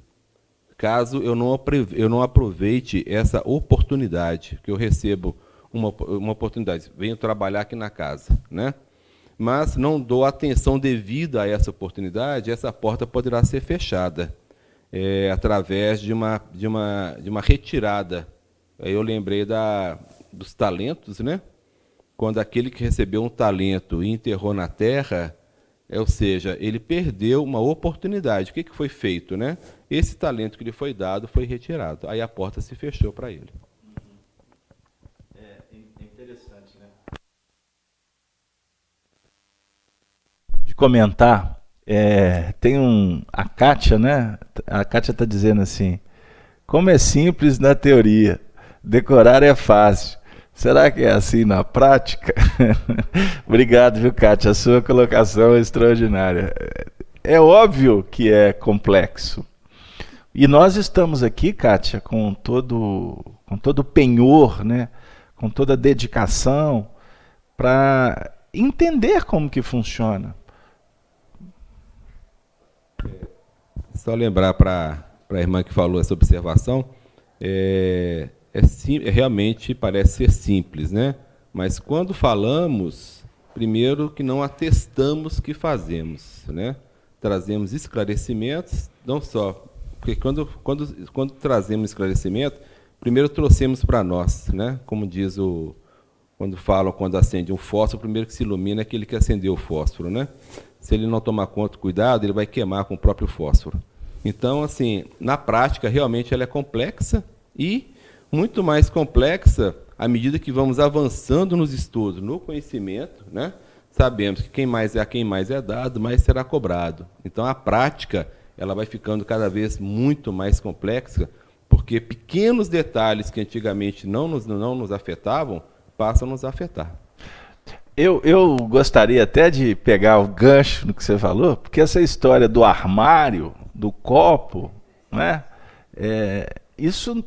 caso eu não aproveite essa oportunidade, que eu recebo uma oportunidade, venho trabalhar aqui na casa, né? Mas não dou atenção devida a essa oportunidade, essa porta poderá ser fechada através de uma retirada. Aí eu lembrei dos talentos, né? Quando aquele que recebeu um talento e enterrou na terra, ou seja, ele perdeu uma oportunidade. O que foi feito, né? Esse talento que lhe foi dado foi retirado. Aí a porta se fechou para ele. É interessante, né? De comentar, tem a Kátia, né? A Kátia está dizendo assim: como é simples na teoria, decorar é fácil. Será que é assim na prática? Obrigado, viu, Kátia? A sua colocação é extraordinária. É óbvio que é complexo. E nós estamos aqui, Kátia, com todo penhor, né? Com toda dedicação, para entender como que funciona. Só lembrar para a irmã que falou essa observação, realmente parece ser simples, né? Mas quando falamos, primeiro que não atestamos que fazemos, né? Trazemos esclarecimentos, não só, porque quando trazemos esclarecimento, primeiro trouxemos para nós, né? Como diz quando acende um fósforo, o primeiro que se ilumina é aquele que acendeu o fósforo, né? Se ele não tomar cuidado, ele vai queimar com o próprio fósforo. Então, assim, na prática, realmente ela é complexa e muito mais complexa à medida que vamos avançando nos estudos, no conhecimento, né? Sabemos que a quem mais é dado, mais será cobrado. Então, a prática ela vai ficando cada vez muito mais complexa, porque pequenos detalhes que antigamente não nos afetavam, passam a nos afetar. Eu gostaria até de pegar o gancho no que você falou, porque essa história do armário, do copo, né? Isso,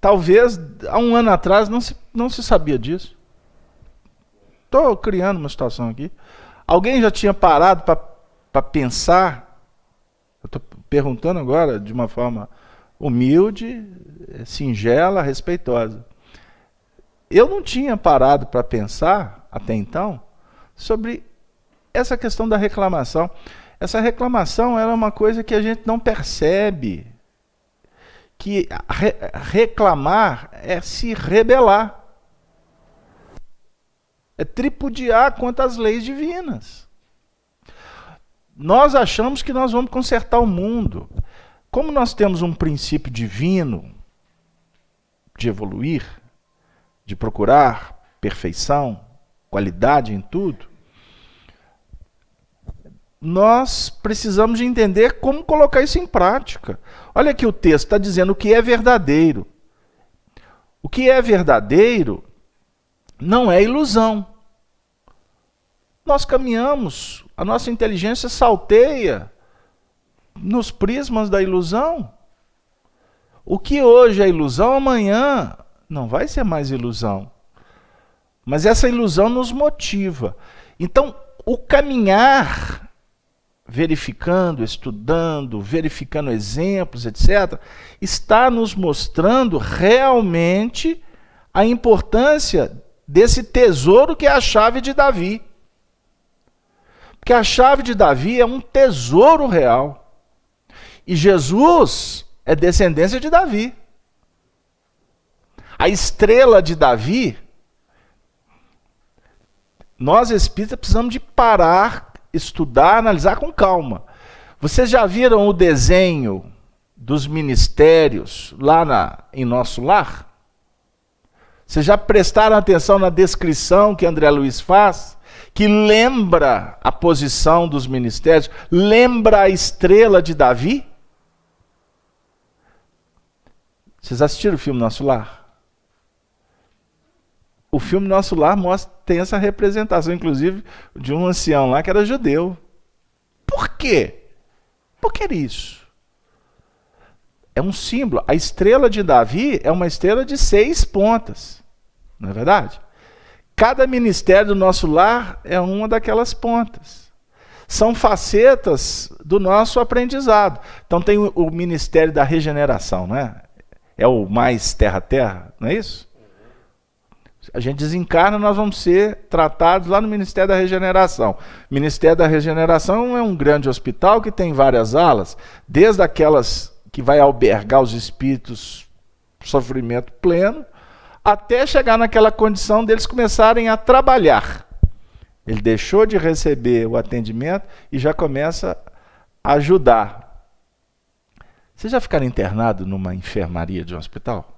talvez, há um ano atrás, não se sabia disso. Estou criando uma situação aqui. Alguém já tinha parado para pensar? Eu estou perguntando agora de uma forma humilde, singela, respeitosa. Eu não tinha parado para pensar, até então, sobre essa questão da reclamação. Essa reclamação era uma coisa que a gente não percebe. Que reclamar é se rebelar. É tripudiar contra as leis divinas. Nós achamos que nós vamos consertar o mundo. como nós temos um princípio divino de evoluir, de procurar perfeição, qualidade em tudo, nós precisamos de entender como colocar isso em prática. Olha aqui o texto está dizendo o que é verdadeiro. O que é verdadeiro não é ilusão. Nós caminhamos, a nossa inteligência salteia nos prismas da ilusão. O que hoje é ilusão, amanhã não vai ser mais ilusão. Mas essa ilusão nos motiva. Então, o caminhar, verificando, estudando, verificando exemplos, etc., está nos mostrando realmente a importância desse tesouro que é a chave de Davi. Porque a chave de Davi é um tesouro real. E Jesus é descendência de Davi. A estrela de Davi, nós espíritas precisamos de parar, estudar, analisar com calma. Vocês já viram o desenho dos ministérios lá em Nosso Lar? Vocês já prestaram atenção na descrição que André Luiz faz? Que lembra a posição dos ministérios, lembra a estrela de Davi? Vocês assistiram o filme Nosso Lar? O filme Nosso Lar tem essa representação, inclusive, de um ancião lá que era judeu. Por quê? Por que isso? É um símbolo. A estrela de Davi é uma estrela de 6 pontas. Não é verdade? Cada ministério do Nosso Lar é uma daquelas pontas. São facetas do nosso aprendizado. Então tem o Ministério da Regeneração, né? É o mais terra-terra, não é isso? A gente desencarna, nós vamos ser tratados lá no Ministério da Regeneração. O Ministério da Regeneração é um grande hospital que tem várias alas, desde aquelas que vai albergar os espíritos sofrimento pleno, até chegar naquela condição deles começarem a trabalhar. Ele deixou de receber o atendimento e já começa a ajudar. Vocês já ficaram internados numa enfermaria de um hospital?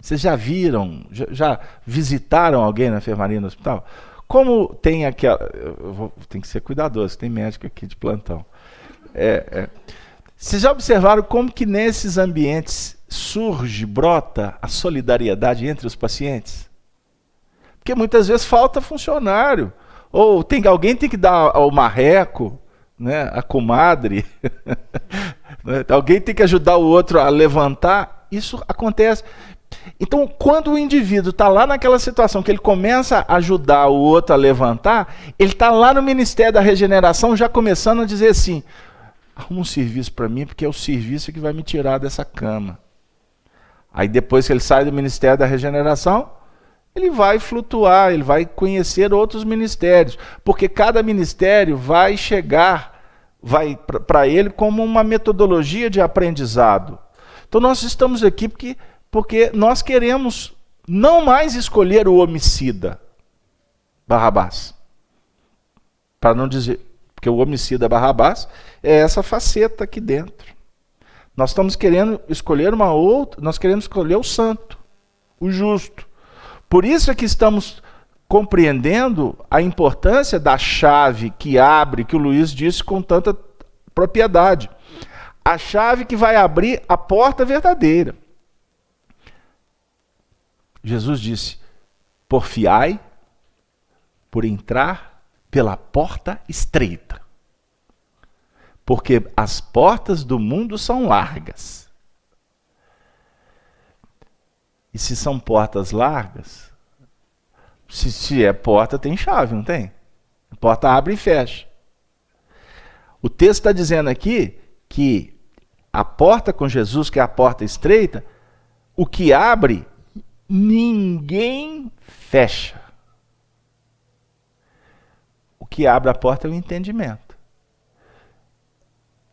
Vocês já viram, já visitaram alguém na enfermaria no hospital? Como tem aquela... tem que ser cuidadoso, tem médico aqui de plantão. Vocês já observaram como que nesses ambientes brota a solidariedade entre os pacientes? Porque muitas vezes falta funcionário. Ou alguém tem que dar ao marreco, né, a comadre. Alguém tem que ajudar o outro a levantar. Isso acontece. Então, quando o indivíduo está lá naquela situação que ele começa a ajudar o outro a levantar, ele está lá no Ministério da Regeneração já começando a dizer assim: arruma um serviço para mim, porque é o serviço que vai me tirar dessa cama. Aí depois que ele sai do Ministério da Regeneração, ele vai flutuar, ele vai conhecer outros ministérios, porque cada ministério vai para ele como uma metodologia de aprendizado. Então nós estamos aqui porque nós queremos não mais escolher o homicida, Barrabás. Para não dizer, porque o homicida Barrabás é essa faceta aqui dentro. Nós estamos querendo escolher uma outra, nós queremos escolher o santo, o justo. Por isso é que estamos compreendendo a importância da chave que abre, que o Luiz disse com tanta propriedade. A chave que vai abrir a porta verdadeira. Jesus disse: porfiai por entrar pela porta estreita. Porque as portas do mundo são largas. E se são portas largas, se é porta, tem chave, não tem? A porta abre e fecha. O texto está dizendo aqui que a porta com Jesus, que é a porta estreita, o que abre, ninguém fecha. O que abre a porta é o entendimento.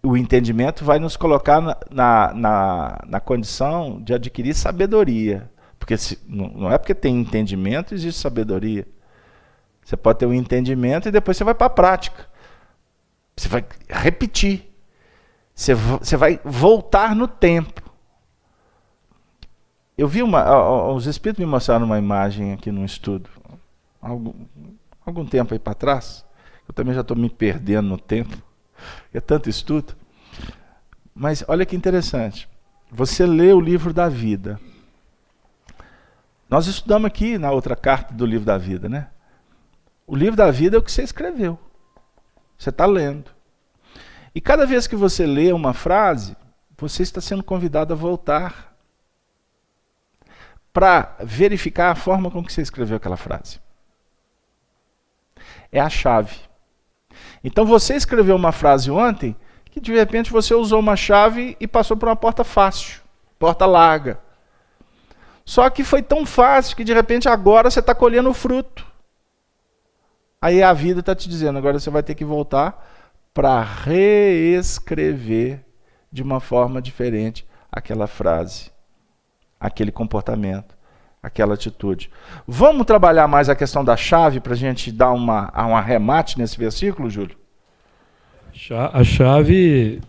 O entendimento vai nos colocar na condição de adquirir sabedoria. Porque não é porque tem entendimento existe sabedoria. Você pode ter um entendimento e depois você vai para a prática. Você vai repetir. Você vai voltar no tempo. Eu vi os espíritos me mostraram uma imagem aqui num estudo, algum tempo aí para trás. Eu também já estou me perdendo no tempo, é tanto estudo. Mas olha que interessante. Você lê o livro da vida. Nós estudamos aqui na outra carta do livro da vida, né? O livro da vida é o que você escreveu. Você está lendo. E cada vez que você lê uma frase, você está sendo convidado a voltar para verificar a forma com que você escreveu aquela frase. É a chave. Então você escreveu uma frase ontem que de repente você usou uma chave e passou por uma porta fácil, porta larga. Só que foi tão fácil que de repente agora você está colhendo o fruto. Aí a vida está te dizendo, agora você vai ter que voltar para reescrever de uma forma diferente aquela frase, aquele comportamento, aquela atitude. Vamos trabalhar mais a questão da chave para a gente dar um arremate nesse versículo, Júlio? A chave,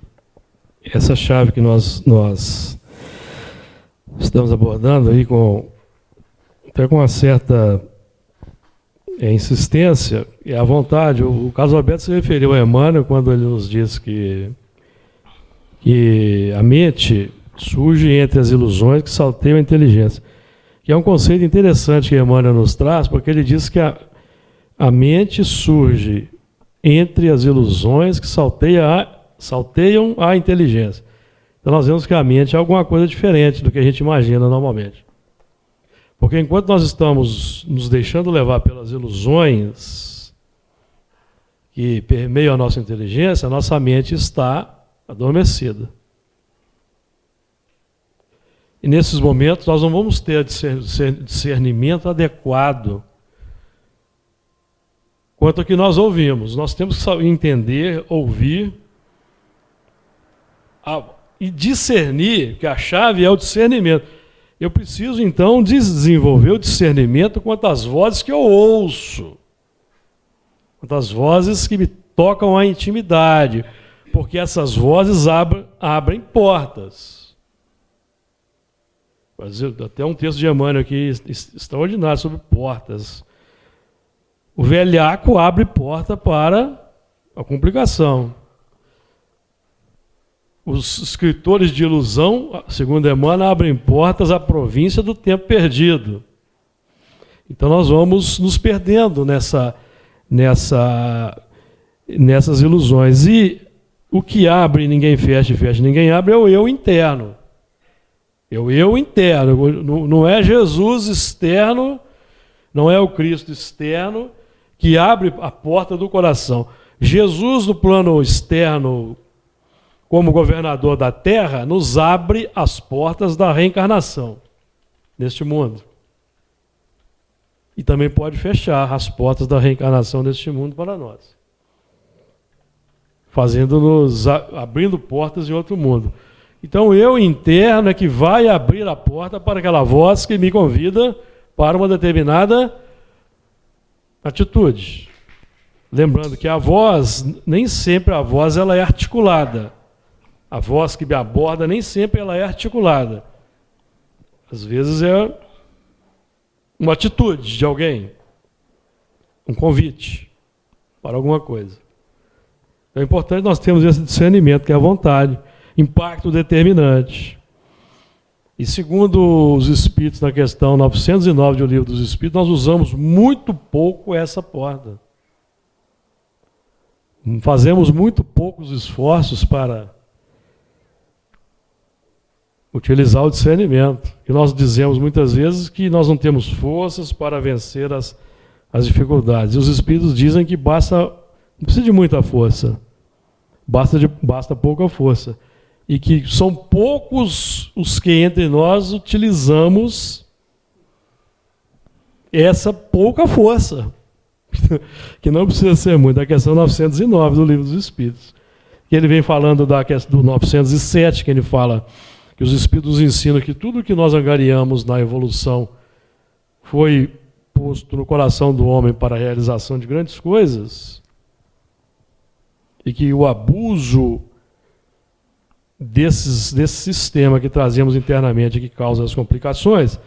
essa chave que nós estamos abordando aí até com uma certa insistência e à vontade. O Carlos Alberto se referiu a Emmanuel quando ele nos diz que a mente surge entre as ilusões que salteiam a inteligência. Que é um conceito interessante que Emmanuel nos traz, porque ele diz que a mente surge entre as ilusões que salteiam a inteligência. Então nós vemos que a mente é alguma coisa diferente do que a gente imagina normalmente. Porque enquanto nós estamos nos deixando levar pelas ilusões que permeiam a nossa inteligência, a nossa mente está adormecida. E nesses momentos nós não vamos ter discernimento adequado quanto ao que nós ouvimos. Nós temos que entender, ouvir e discernir, que a chave é o discernimento. Eu preciso, então, desenvolver o discernimento quanto às vozes que eu ouço, quanto às vozes que me tocam a intimidade, porque essas vozes abrem portas. Até um texto de Emmanuel aqui extraordinário sobre portas. O velhaco abre porta para a complicação. Os escritores de ilusão, segundo Emmanuel, abrem portas à província do tempo perdido. Então nós vamos nos perdendo nessas ilusões. E o que abre ninguém fecha, fecha ninguém abre, é o eu interno. É o eu interno. Não é Jesus externo, não é o Cristo externo que abre a porta do coração. Jesus, no plano externo, como governador da terra, nos abre as portas da reencarnação neste mundo. E também pode fechar as portas da reencarnação neste mundo para nós, abrindo portas em outro mundo. Então o eu interno é que vai abrir a porta para aquela voz que me convida para uma determinada atitude. Lembrando que a voz, nem sempre a voz ela é articulada. A voz que me aborda nem sempre ela é articulada. Às vezes é uma atitude de alguém, um convite para alguma coisa. É importante nós termos esse discernimento, que é a vontade, impacto determinante. E segundo os Espíritos, na questão 909 do Livro dos Espíritos, nós usamos muito pouco essa porta. Fazemos muito poucos esforços para utilizar o discernimento. E nós dizemos muitas vezes que nós não temos forças para vencer as dificuldades. E os Espíritos dizem que não precisa de muita força, basta pouca força. E que são poucos os que entre nós utilizamos essa pouca força, que não precisa ser muito. A questão 909 do Livro dos Espíritos. Que ele vem falando da questão do 907, que ele fala que os Espíritos ensinam que tudo que nós angariamos na evolução foi posto no coração do homem para a realização de grandes coisas, e que o abuso desse sistema que trazemos internamente que causa as complicações.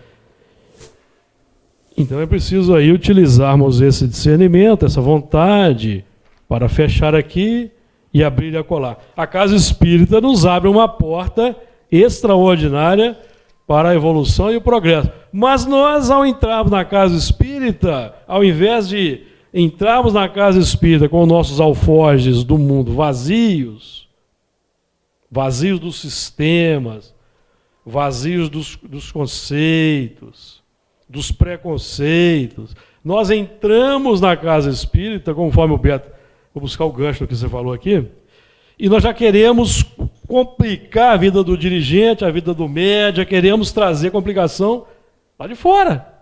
Então é preciso aí utilizarmos esse discernimento, essa vontade, para fechar aqui e abrir e acolá. A casa espírita nos abre uma porta extraordinária para a evolução e o progresso. Mas nós, ao entrarmos na casa espírita, ao invés de entrarmos na casa espírita com nossos alforjes do mundo vazios dos sistemas, vazios dos conceitos, dos preconceitos, nós entramos na casa espírita, conforme o Beto, vou buscar o gancho do que você falou aqui, e nós já queremos complicar a vida do dirigente, a vida do médium, queremos trazer complicação lá de fora.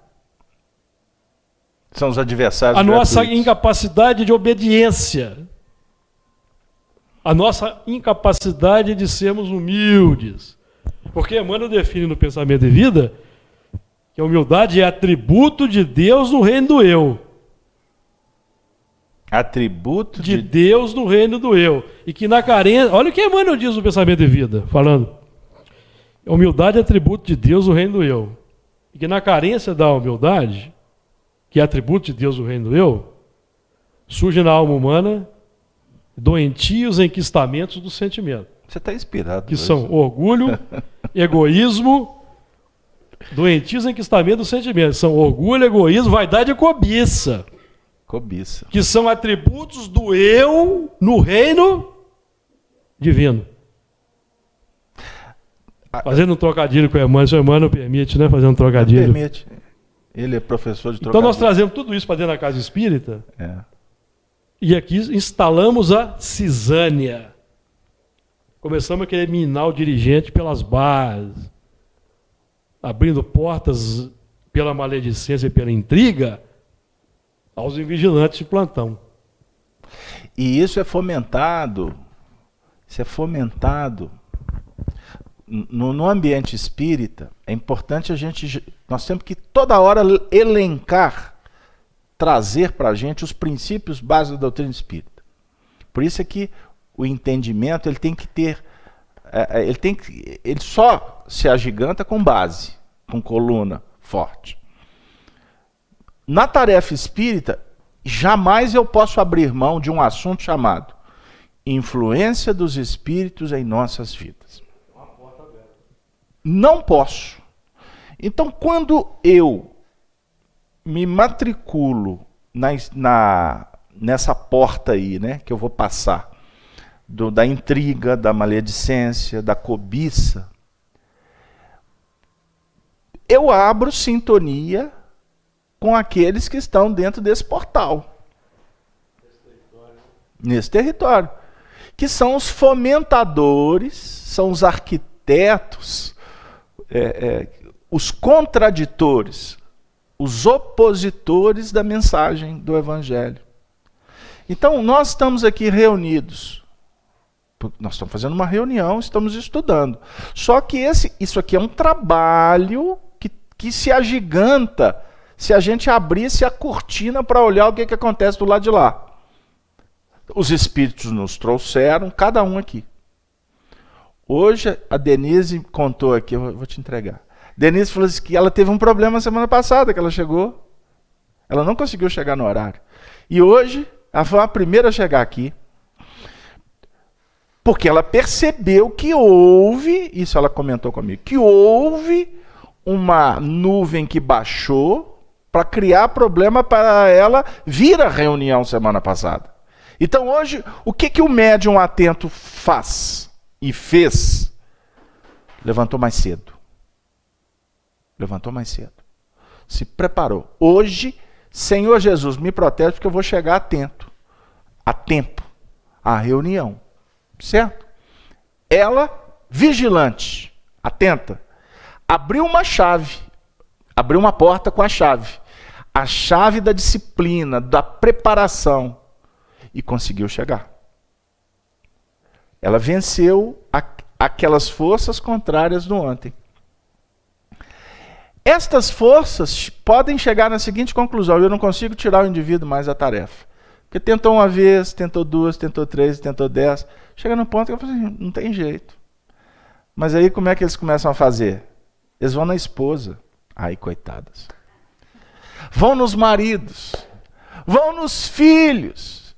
São os adversários A nossa gratuitos. incapacidade de obediência, a nossa incapacidade de sermos humildes. Porque Emmanuel define no Pensamento de Vida que a humildade é atributo de Deus no reino do eu. Atributo De Deus no reino do eu. E que na carência... Olha o que Emmanuel diz no Pensamento de Vida, falando. A humildade é atributo de Deus no reino do eu. E que na carência da humildade, que é atributo de Deus no reino do eu, surge na alma humana doentios enquistamentos do sentimento. Você está inspirado. Que hoje. são orgulho, egoísmo, doentios enquistamentos do sentimento. São orgulho, egoísmo, vaidade e cobiça. Cobiça. Que são atributos do eu no reino divino. Fazendo um trocadilho com o Emmanuel, se o Emmanuel permite, né? Fazer um trocadilho. Permite. Ele é professor de Então trocadilho. nós trazemos tudo isso para dentro da casa espírita É. e aqui instalamos a cisânia. Começamos a querer minar o dirigente pelas bases, abrindo portas pela maledicência e pela intriga aos invigilantes de plantão. E isso é fomentado no ambiente espírita. É importante nós temos que toda hora elencar, trazer para a gente os princípios básicos da doutrina espírita. Por isso é que o entendimento ele tem que ter, ele só se agiganta com base, com coluna forte. Na tarefa espírita, jamais eu posso abrir mão de um assunto chamado influência dos espíritos em nossas vidas. Não posso. Então, quando eu me matriculo nessa porta aí, né, que eu vou passar, da intriga, da maledicência, da cobiça, eu abro sintonia com aqueles que estão dentro desse portal. Nesse território. Que são os fomentadores, são os arquitetos, os contraditores, os opositores da mensagem do Evangelho. Então, nós estamos aqui reunidos. Nós estamos fazendo uma reunião, estamos estudando. Só que isso aqui é um trabalho que se agiganta se a gente abrisse a cortina para olhar o que acontece do lado de lá. Os espíritos nos trouxeram, cada um aqui. Hoje, a Denise contou aqui, eu vou te entregar. Denise falou assim que ela teve um problema semana passada, que ela chegou. Ela não conseguiu chegar no horário. E hoje, ela foi a primeira a chegar aqui. Porque ela percebeu que houve, isso ela comentou comigo, que houve uma nuvem que baixou para criar problema para ela vir à reunião semana passada. Então hoje, o que o médium atento faz e fez? Levantou mais cedo. Levantou mais cedo. Se preparou. Hoje, Senhor Jesus, me protege porque eu vou chegar a tempo, à reunião. Certo? Ela, vigilante, atenta, abriu uma chave, abriu uma porta com a chave da disciplina, da preparação, e conseguiu chegar. Ela venceu aquelas forças contrárias do ontem. Estas forças podem chegar na seguinte conclusão: eu não consigo tirar o indivíduo mais da tarefa. Porque tentou uma vez, tentou duas, tentou três, tentou 10. Chega no ponto que eu falo assim, não tem jeito. Mas aí como é que eles começam a fazer? Eles vão na esposa. Ai, coitadas. Vão nos maridos. Vão nos filhos.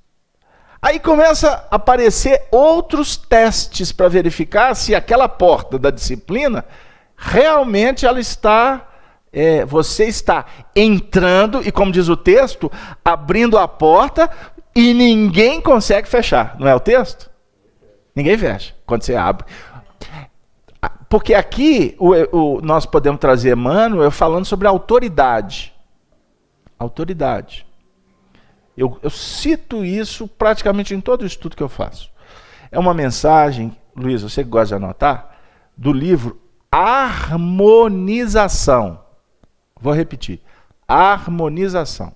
Aí começa a aparecer outros testes para verificar se aquela porta da disciplina realmente ela está, você está entrando e, como diz o texto, abrindo a porta e ninguém consegue fechar. Não é o texto? Ninguém fecha quando você abre. Porque aqui nós podemos trazer Emmanuel falando sobre autoridade. Autoridade. Eu cito isso praticamente em todo o estudo que eu faço. É uma mensagem, Luiz, você que gosta de anotar, do livro Harmonização. Vou repetir. Harmonização.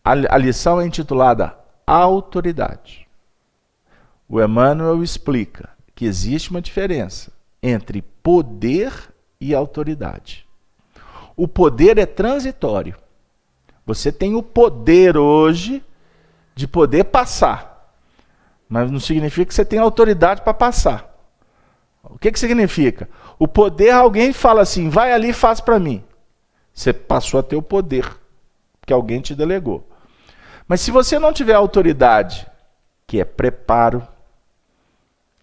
A lição é intitulada Autoridade. O Emmanuel explica que existe uma diferença entre poder e autoridade. O poder é transitório. Você tem o poder hoje de poder passar, mas não significa que você tem autoridade para passar. O que significa? O poder, alguém fala assim, vai ali e faz para mim. Você passou a ter o poder, que alguém te delegou. Mas se você não tiver autoridade, que é preparo,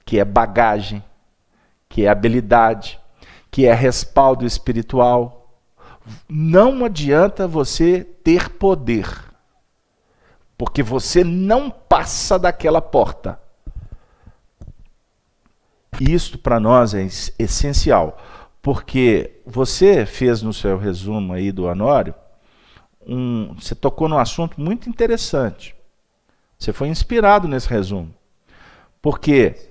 que é bagagem, que é habilidade, que é respaldo espiritual, não adianta você ter poder, porque você não passa daquela porta. Isso para nós é essencial, porque você fez no seu resumo aí do Honório, você tocou num assunto muito interessante. Você foi inspirado nesse resumo, porque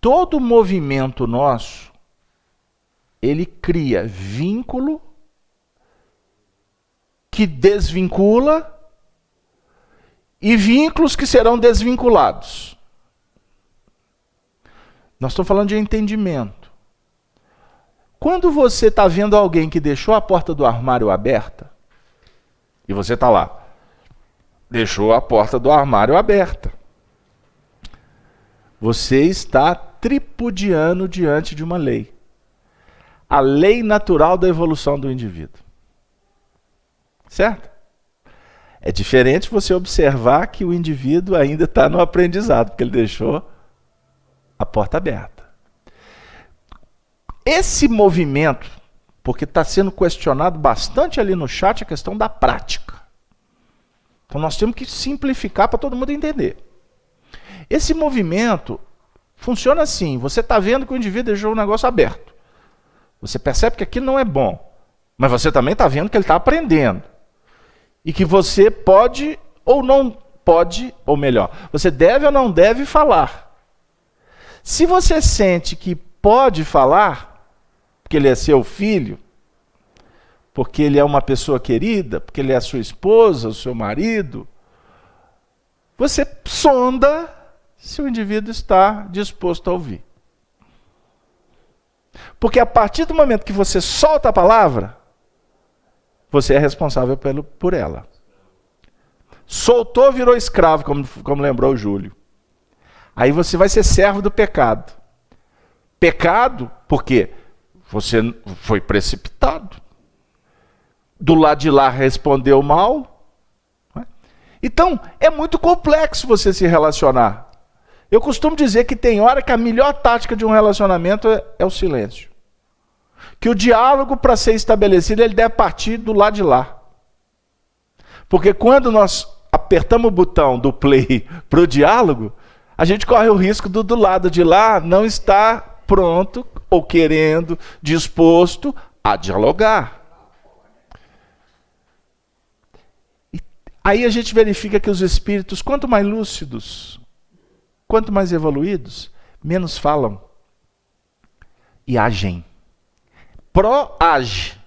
todo movimento nosso, ele cria vínculo que desvincula e vínculos que serão desvinculados. Nós estamos falando de entendimento. Quando você está vendo alguém que deixou a porta do armário aberta, e você está lá, deixou a porta do armário aberta, você está tripudiando diante de uma lei. A lei natural da evolução do indivíduo. Certo? É diferente você observar que o indivíduo ainda está no aprendizado, porque ele deixou a porta aberta. Esse movimento, porque está sendo questionado bastante ali no chat a questão da prática. Então nós temos que simplificar para todo mundo entender. Esse movimento funciona assim, você está vendo que o indivíduo deixou o negócio aberto. Você percebe que aquilo não é bom, mas você também está vendo que ele está aprendendo. E que você pode ou não pode, ou melhor, você deve ou não deve falar. Se você sente que pode falar, porque ele é seu filho, porque ele é uma pessoa querida, porque ele é a sua esposa, o seu marido, você sonda se o indivíduo está disposto a ouvir. Porque a partir do momento que você solta a palavra, você é responsável por ela. Soltou, virou escravo, como lembrou o Júlio. Aí você vai ser servo do pecado. Pecado porque você foi precipitado. Do lado de lá respondeu mal. Então, é muito complexo você se relacionar. Eu costumo dizer que tem hora que a melhor tática de um relacionamento é o silêncio. Que o diálogo, para ser estabelecido, ele deve partir do lado de lá. Porque quando nós apertamos o botão do play para o diálogo, a gente corre o risco do lado de lá não estar pronto ou querendo, disposto a dialogar. E aí a gente verifica que os espíritos, quanto mais lúcidos, quanto mais evoluídos, menos falam e agem. Proage.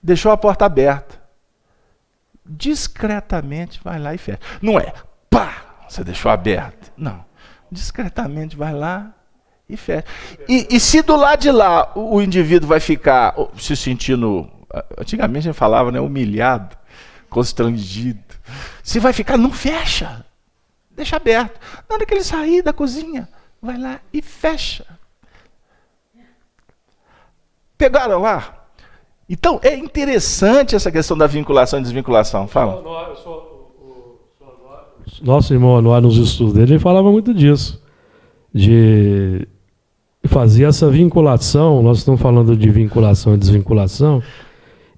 Deixou a porta aberta. Discretamente vai lá e fecha. Não é, pá, você deixou aberta. Não. Discretamente vai lá e fecha. E se do lado de lá o indivíduo vai ficar se sentindo, antigamente a gente falava, né, humilhado, constrangido. Se vai ficar, não fecha. Deixa aberto. Na hora que ele sair da cozinha, vai lá e fecha. Pegaram lá? Então, é interessante essa questão da vinculação e desvinculação. Fala. Nosso irmão Anuar, nos estudos dele, ele falava muito disso. De fazer essa vinculação, nós estamos falando de vinculação e desvinculação,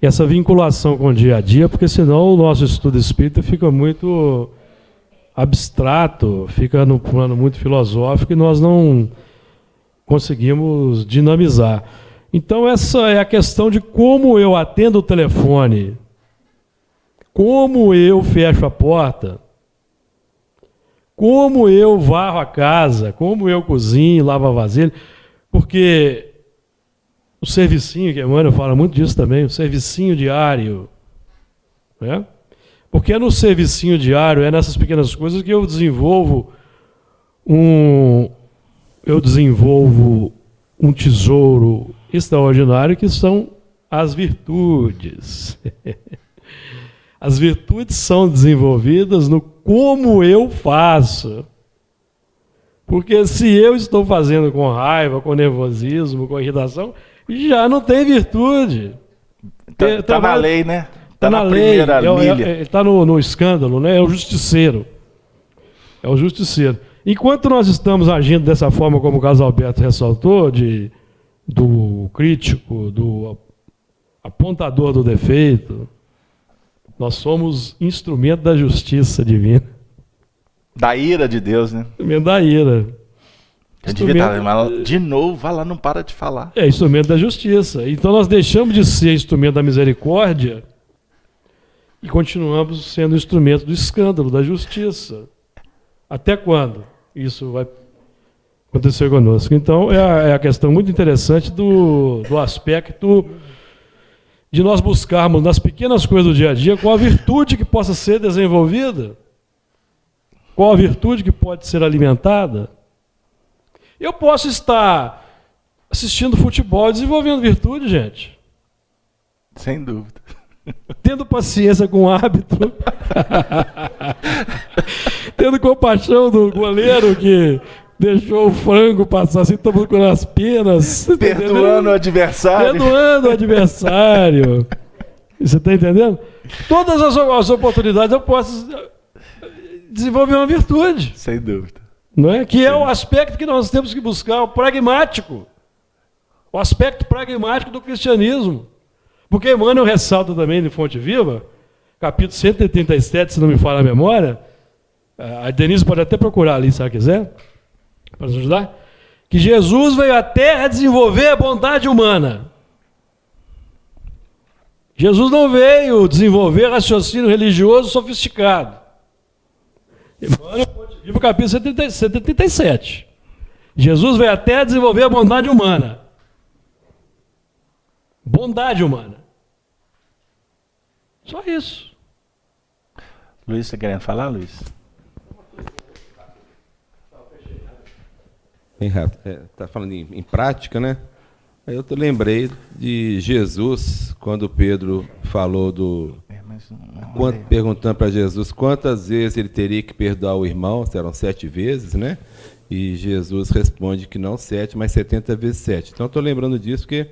essa vinculação com o dia a dia, porque senão o nosso estudo espírita fica muito abstrato, fica no plano muito filosófico e nós não conseguimos dinamizar. Então essa é a questão de como eu atendo o telefone, como eu fecho a porta, como eu varro a casa, como eu cozinho, lavo a vasilha, porque o servicinho, que a Emmanuel fala muito disso também, o servicinho diário, né? Porque é no servicinho diário, é nessas pequenas coisas que eu desenvolvo um tesouro extraordinário, que são as virtudes. As virtudes são desenvolvidas no como eu faço. Porque se eu estou fazendo com raiva, com nervosismo, com irritação, já não tem virtude. Está na lei, né? Está na primeira lei. milha. Está no escândalo, né? É o justiceiro. É o justiceiro. Enquanto nós estamos agindo dessa forma, como o Carlos Alberto ressaltou, do crítico, do apontador do defeito, nós somos instrumento da justiça divina. Da ira de Deus, né? Instrumento da ira. Eu devia estar, mas de novo, vai lá, não para de falar. É instrumento da justiça. Então nós deixamos de ser instrumento da misericórdia e continuamos sendo instrumento do escândalo, da justiça. Até quando isso vai acontecer conosco? Então é a questão muito interessante do aspecto de nós buscarmos nas pequenas coisas do dia a dia qual a virtude que possa ser desenvolvida, qual a virtude que pode ser alimentada. Eu posso estar assistindo futebol e desenvolvendo virtude, gente. Sem dúvida. Tendo paciência com o árbitro. Tendo compaixão do goleiro que deixou o frango passar assim, tomando com as penas. Perdoando o adversário. Perdoando o adversário. Você está entendendo? Todas as oportunidades eu posso desenvolver uma virtude. Sem dúvida. Não é? Que é o aspecto que nós temos que buscar, o pragmático. O aspecto pragmático do cristianismo. Porque Emmanuel ressalta também, de Fonte Viva, capítulo 187, se não me falha a memória, a Denise pode até procurar ali, se ela quiser, para nos ajudar, que Jesus veio à Terra desenvolver a bondade humana. Jesus não veio desenvolver raciocínio religioso sofisticado. Emmanuel, Fonte Viva, capítulo 187. Jesus veio à Terra desenvolver a bondade humana. Bondade humana. Só isso. Luiz, você querendo falar, Luiz? Está falando em prática, né? Aí eu lembrei de Jesus, quando Pedro falou perguntando para Jesus quantas vezes ele teria que perdoar o irmão, eram 7 vezes, né? E Jesus responde que não 7, mas 70 vezes 7. Então eu estou lembrando disso porque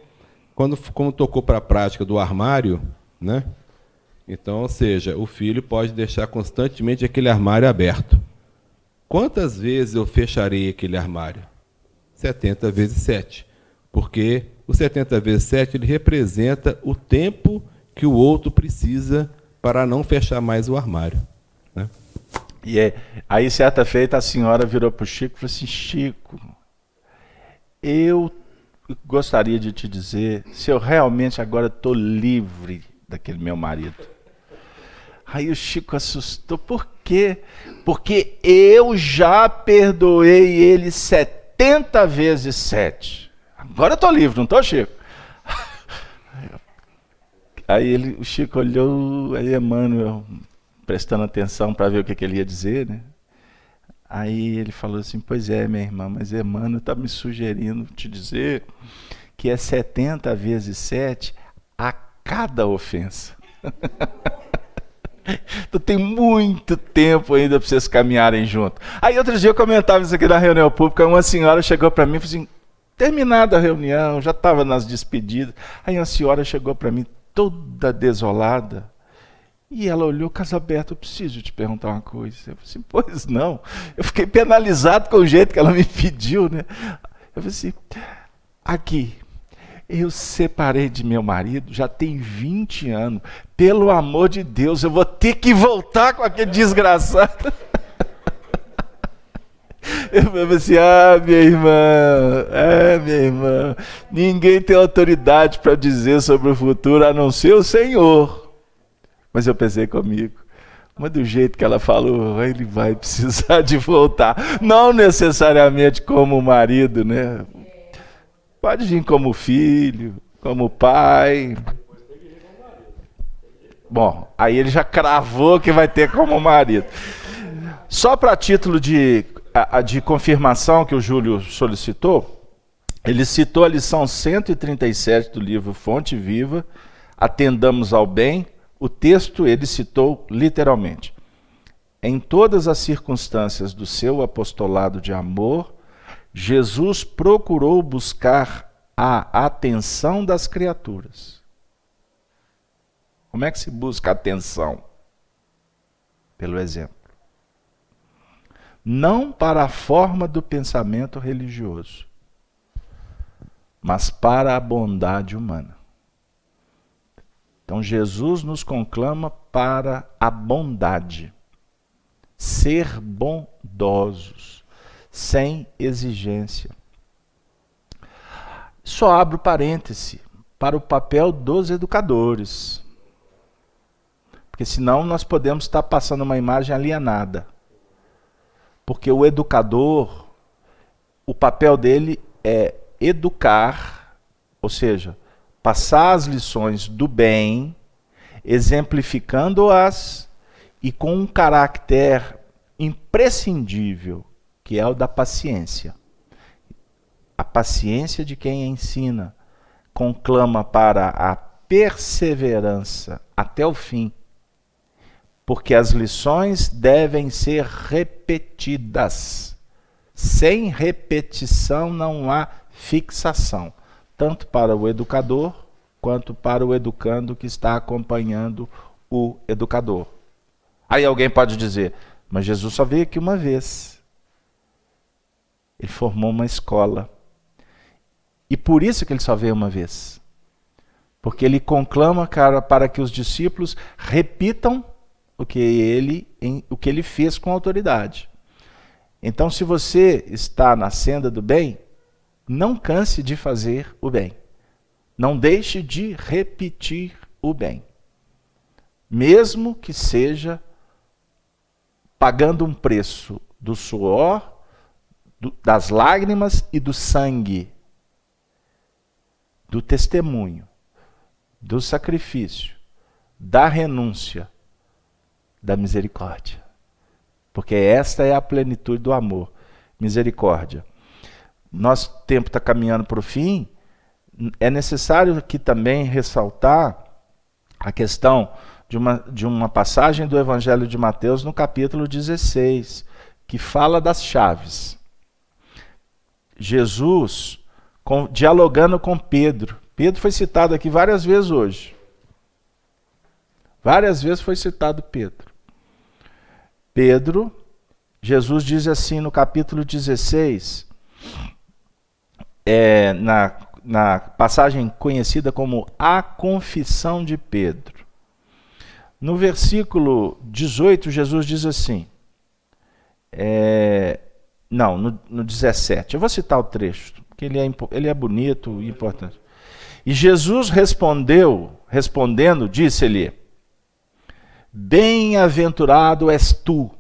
como tocou para a prática do armário, né? Então, ou seja, o filho pode deixar constantemente aquele armário aberto. Quantas vezes eu fecharei aquele armário? 70 vezes 7. Porque o 70 vezes 7 ele representa o tempo que o outro precisa para não fechar mais o armário, né? Aí, certa feita, a senhora virou para o Chico e falou assim: Chico, eu gostaria de te dizer se eu realmente agora estou livre daquele meu marido. Aí o Chico assustou. Por quê? Porque eu já perdoei ele 70 vezes 7. Agora eu estou livre, não estou, Chico? Aí o Chico olhou, aí Emmanuel prestando atenção para ver o que ele ia dizer, né? Aí ele falou assim: pois é, minha irmã, mas Emmanuel está me sugerindo te dizer que é 70 vezes 7 a cada ofensa. Então tem muito tempo ainda para vocês caminharem junto. Aí outro dia eu comentava isso aqui na reunião pública, uma senhora chegou para mim e falou assim, terminada a reunião, já estava nas despedidas, aí uma senhora chegou para mim toda desolada, e ela olhou, Casalberto, eu preciso te perguntar uma coisa. Eu falei assim, pois não, eu fiquei penalizado com o jeito que ela me pediu, né? Eu falei assim, aqui, eu separei de meu marido, já tem 20 anos. Pelo amor de Deus, eu vou ter que voltar com aquele desgraçado. Eu falei assim, minha irmã, ninguém tem autoridade para dizer sobre o futuro, a não ser o Senhor. Mas eu pensei comigo, mas do jeito que ela falou, ele vai precisar de voltar. Não necessariamente como marido, né? Pode vir como filho, como pai. Bom, aí ele já cravou que vai ter como marido. Só para título de confirmação que o Júlio solicitou, ele citou a lição 137 do livro Fonte Viva, Atendamos ao Bem. O texto ele citou literalmente. Em todas as circunstâncias do seu apostolado de amor, Jesus procurou buscar a atenção das criaturas. Como é que se busca a atenção? Pelo exemplo. Não para a forma do pensamento religioso, mas para a bondade humana. Então Jesus nos conclama para a bondade. Ser bondosos, sem exigência. Só abro parêntese para o papel dos educadores. Porque senão nós podemos estar passando uma imagem alienada. Porque o educador, o papel dele é educar, ou seja, passar as lições do bem, exemplificando-as e com um caráter imprescindível, que é o da paciência. A paciência de quem ensina conclama para a perseverança até o fim, porque as lições devem ser repetidas. Sem repetição não há fixação, tanto para o educador quanto para o educando que está acompanhando o educador. Aí alguém pode dizer, mas Jesus só veio aqui uma vez. Ele formou uma escola. E por isso que ele só veio uma vez. Porque ele conclama para que os discípulos repitam o que ele fez com autoridade. Então, se você está na senda do bem, não canse de fazer o bem. Não deixe de repetir o bem. Mesmo que seja pagando um preço do suor, das lágrimas e do sangue, do testemunho, do sacrifício, da renúncia, da misericórdia. Porque esta é a plenitude do amor. Misericórdia. Nosso tempo está caminhando para o fim. É necessário aqui também ressaltar a questão de uma passagem do Evangelho de Mateus no capítulo 16, que fala das chaves. Jesus dialogando com Pedro. Pedro foi citado aqui várias vezes hoje. Várias vezes foi citado Pedro. Jesus diz assim no capítulo 16, na passagem conhecida como a Confissão de Pedro. No versículo 18, Jesus diz assim, no 17, eu vou citar o trecho, porque ele é bonito e importante. E Jesus respondendo, disse-lhe, bem-aventurado és tu,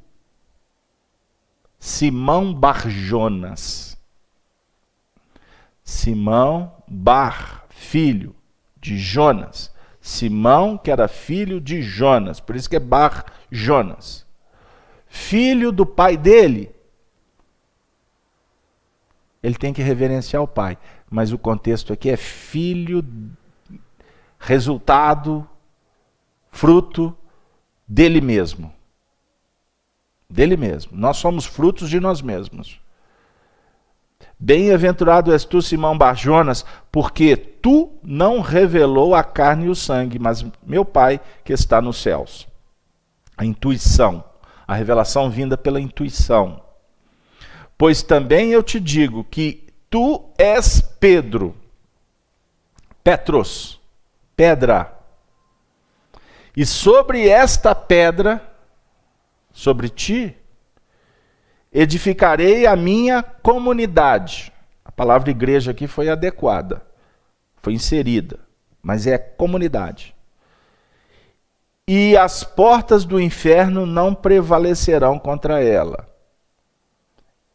Simão Bar-Jonas. Simão Bar, filho de Jonas. Simão, que era filho de Jonas, por isso que é Bar-Jonas. Filho do pai dele. Ele tem que reverenciar o pai, mas o contexto aqui é filho, resultado, fruto dele mesmo. Dele mesmo. Nós somos frutos de nós mesmos. Bem-aventurado és tu, Simão Bar-Jonas, porque tu não revelou a carne e o sangue, mas meu Pai que está nos céus. A intuição, a revelação vinda pela intuição. Pois também eu te digo que tu és Pedro, Petros, pedra. E sobre esta pedra, sobre ti, edificarei a minha comunidade. A palavra igreja aqui foi adequada, foi inserida, mas é comunidade. E as portas do inferno não prevalecerão contra ela.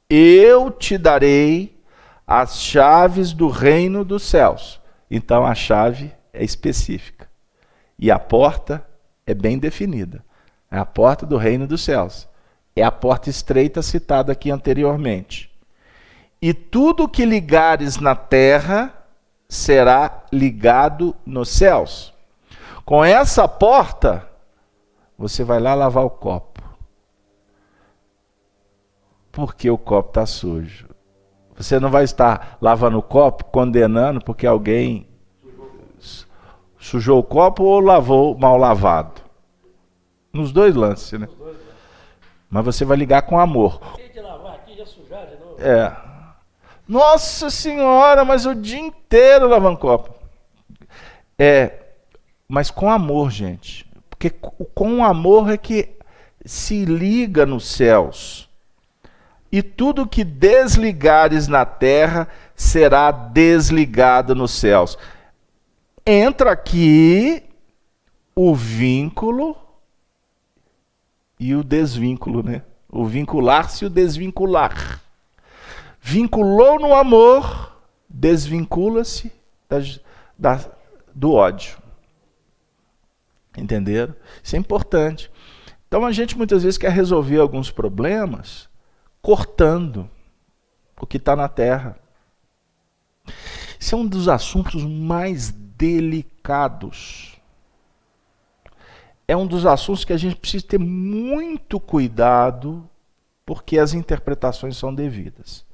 Eu te darei as chaves do reino dos céus. Então a chave é específica. E a porta é bem definida. É a porta do reino dos céus. É a porta estreita citada aqui anteriormente. E tudo que ligares na terra será ligado nos céus. Com essa porta, você vai lá lavar o copo. Porque o copo está sujo. Você não vai estar lavando o copo, condenando porque alguém sujou o copo ou lavou mal lavado. Nos dois lances, né? Mas você vai ligar com amor. Tem que lavar aqui, já sujar de novo. É. Nossa Senhora, mas o dia inteiro lavando copo. Mas com amor, gente. Porque com amor é que se liga nos céus. E tudo que desligares na terra será desligado nos céus. Entra aqui o vínculo e o desvínculo, né? O vincular-se e o desvincular. Vinculou no amor, desvincula-se do ódio. Entenderam? Isso é importante. Então a gente muitas vezes quer resolver alguns problemas cortando o que está na terra. Isso é um dos assuntos mais delicados. É um dos assuntos que a gente precisa ter muito cuidado, porque as interpretações são devidas.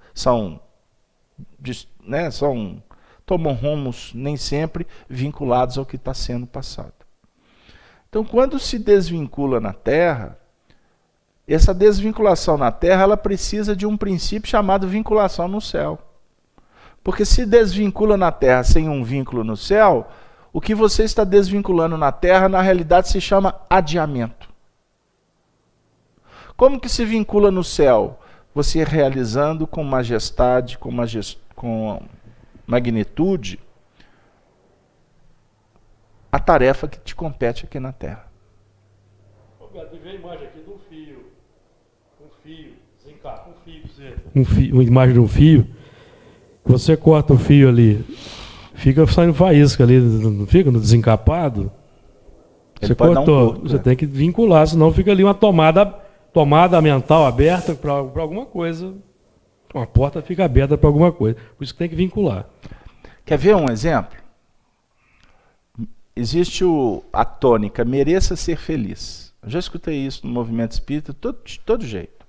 Tomam rumos nem sempre vinculados ao que está sendo passado. Então, quando se desvincula na terra, essa desvinculação na terra, ela precisa de um princípio chamado vinculação no céu. Porque se desvincula na terra sem um vínculo no céu, o que você está desvinculando na terra, na realidade, se chama adiamento. Como que se vincula no céu? Você realizando com majestade, com magnitude, a tarefa que te compete aqui na terra. Beto, me veio a imagem aqui de um fio. Desencapa um fio. Uma imagem de um fio. Você corta o fio ali, fica saindo faísca ali, não fica no desencapado? Você cortou, você tem que vincular, senão fica ali uma tomada mental aberta para alguma coisa. Uma porta fica aberta para alguma coisa. Por isso que tem que vincular. Quer ver um exemplo? Existe a tônica, mereça ser feliz. Eu já escutei isso no movimento espírita, de todo jeito.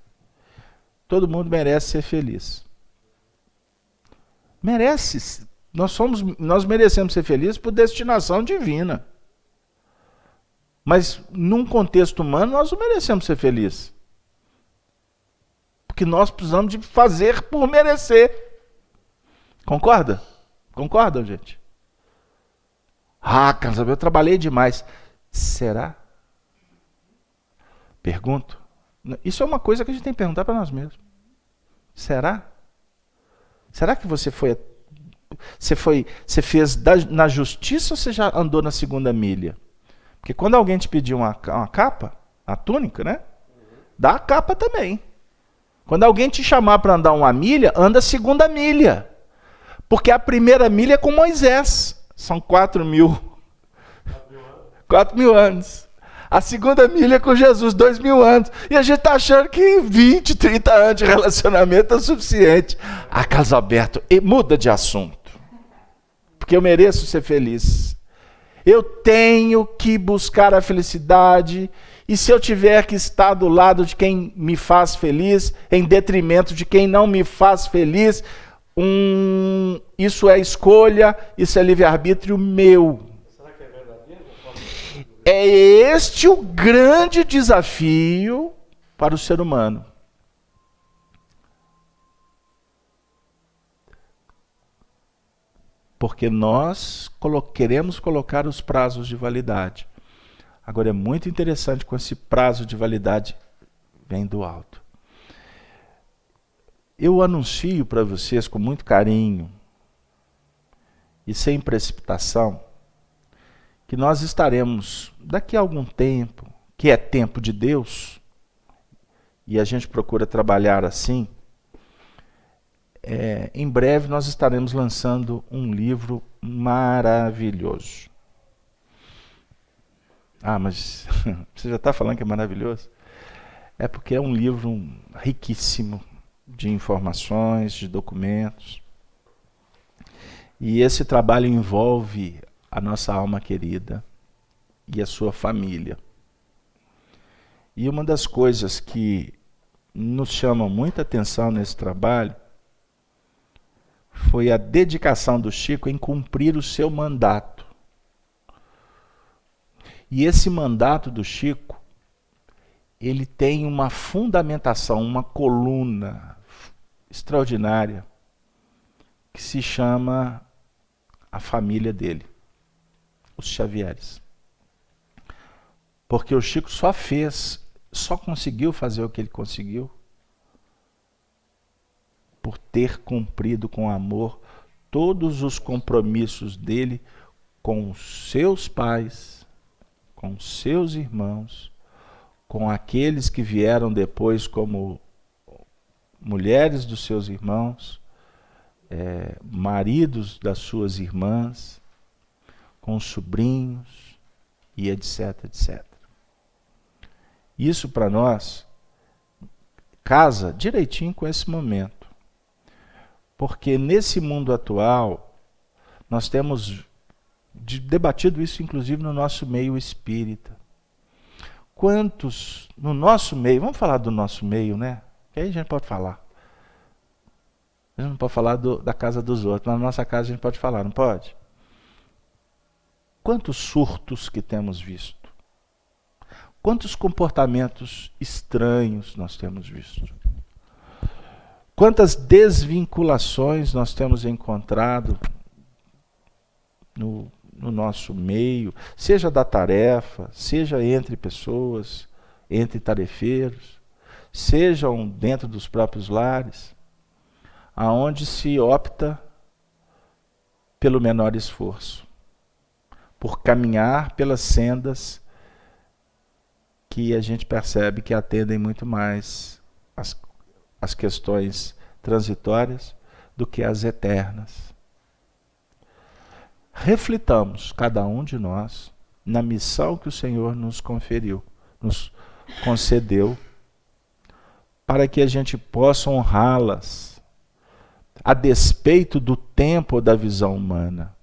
Todo mundo merece ser feliz. Merece. Nós merecemos ser felizes por destinação divina. Mas num contexto humano nós não merecemos ser felizes. Porque nós precisamos de fazer por merecer. Concorda? Concordam, gente? Carlos, eu trabalhei demais. Será? Pergunto. Isso é uma coisa que a gente tem que perguntar para nós mesmos. Será? Será que você fez na justiça ou você já andou na segunda milha? Porque quando alguém te pedir uma capa, a túnica, né? Dá a capa também. Quando alguém te chamar para andar uma milha, anda a segunda milha. Porque a primeira milha é com Moisés. São 4.000 anos. A segunda milha é com Jesus, 2.000 anos. E a gente está achando que 20, 30 anos de relacionamento é suficiente. Carlos Alberto, muda de assunto. Porque eu mereço ser feliz. Eu tenho que buscar a felicidade E se eu tiver que estar do lado de quem me faz feliz, em detrimento de quem não me faz feliz, isso é escolha, isso é livre-arbítrio meu. Será que é verdadeiro? É este o grande desafio para o ser humano. Porque nós queremos colocar os prazos de validade. Agora é muito interessante com esse prazo de validade vem do alto. Eu anuncio para vocês com muito carinho e sem precipitação que nós estaremos daqui a algum tempo, que é tempo de Deus, e a gente procura trabalhar assim, em breve nós estaremos lançando um livro maravilhoso. Ah, mas você já está falando que é maravilhoso? É porque é um livro riquíssimo de informações, de documentos. E esse trabalho envolve a nossa alma querida e a sua família. E uma das coisas que nos chama muita atenção nesse trabalho foi a dedicação do Chico em cumprir o seu mandato. E esse mandato do Chico, ele tem uma fundamentação, uma coluna extraordinária, que se chama a família dele, os Xavieres. Porque o Chico só conseguiu fazer o que ele conseguiu por ter cumprido com amor todos os compromissos dele com os seus pais, com os seus irmãos, com aqueles que vieram depois como mulheres dos seus irmãos, maridos das suas irmãs, com os sobrinhos e etc, etc. Isso para nós casa direitinho com esse momento. Porque nesse mundo atual, nós temos debatido isso inclusive no nosso meio espírita. Quantos no nosso meio, vamos falar do nosso meio, né? Que aí a gente pode falar. A gente não pode falar da casa dos outros, mas na nossa casa a gente pode falar, não pode? Quantos surtos que temos visto? Quantos comportamentos estranhos nós temos visto? Quantas desvinculações nós temos encontrado no nosso meio, seja da tarefa, seja entre pessoas, entre tarefeiros, sejam dentro dos próprios lares, aonde se opta pelo menor esforço, por caminhar pelas sendas que a gente percebe que atendem muito mais as questões transitórias do que as eternas. Reflitamos, cada um de nós, na missão que o Senhor nos conferiu, nos concedeu, para que a gente possa honrá-las, a despeito do tempo ou da visão humana.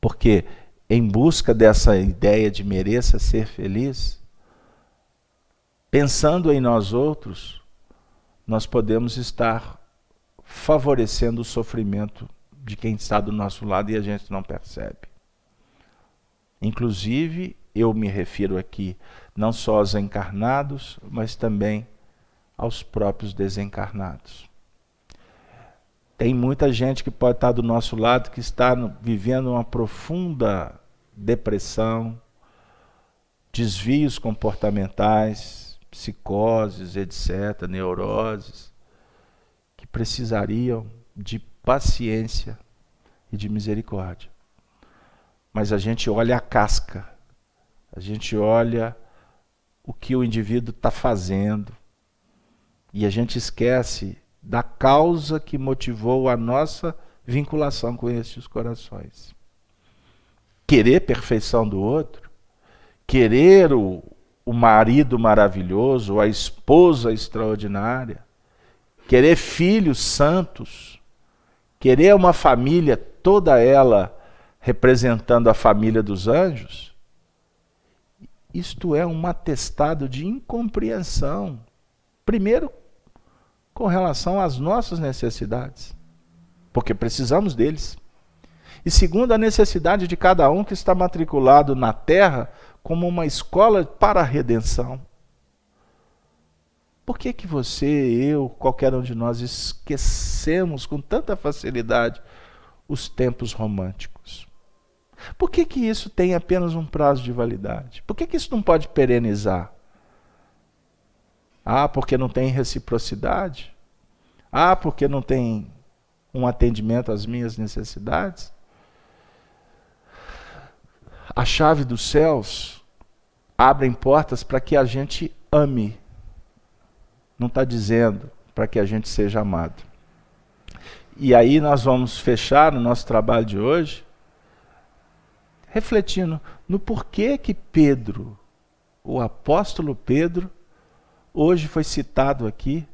Porque, em busca dessa ideia de mereça ser feliz, pensando em nós outros, nós podemos estar favorecendo o sofrimento de quem está do nosso lado e a gente não percebe. Inclusive, eu me refiro aqui não só aos encarnados, mas também aos próprios desencarnados. Tem muita gente que pode estar do nosso lado que está vivendo uma profunda depressão, desvios comportamentais, psicoses, etc., neuroses, que precisariam de paciência e de misericórdia. Mas a gente olha a casca, a gente olha o que o indivíduo está fazendo e a gente esquece da causa que motivou a nossa vinculação com esses corações. Querer perfeição do outro, querer o marido maravilhoso, a esposa extraordinária, querer filhos santos, querer uma família, toda ela representando a família dos anjos, isto é um atestado de incompreensão. Primeiro, com relação às nossas necessidades, porque precisamos deles. E segundo, a necessidade de cada um que está matriculado na terra como uma escola para a redenção. Por que você, eu, qualquer um de nós esquecemos com tanta facilidade os tempos românticos? Por que isso tem apenas um prazo de validade? Por que isso não pode perenizar? Ah, porque não tem reciprocidade? Ah, porque não tem um atendimento às minhas necessidades? A chave dos céus abre portas para que a gente ame. Não está dizendo para que a gente seja amado. E aí nós vamos fechar o nosso trabalho de hoje refletindo no porquê que Pedro, o apóstolo Pedro, hoje foi citado aqui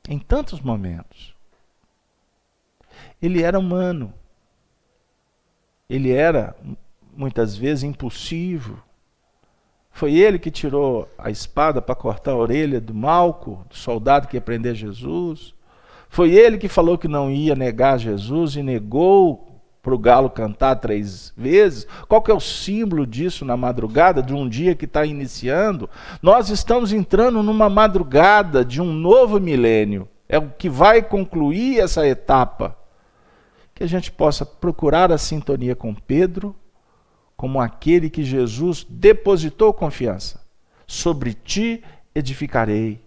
em tantos momentos. Ele era humano. Ele era, muitas vezes, impulsivo. Foi ele que tirou a espada para cortar a orelha do Malco, do soldado que ia prender Jesus. Foi ele que falou que não ia negar Jesus e negou para o galo cantar 3 vezes. Qual que é o símbolo disso na madrugada de um dia que está iniciando? Nós estamos entrando numa madrugada de um novo milênio. É o que vai concluir essa etapa. Que a gente possa procurar a sintonia com Pedro, como aquele que Jesus depositou confiança. Sobre ti edificarei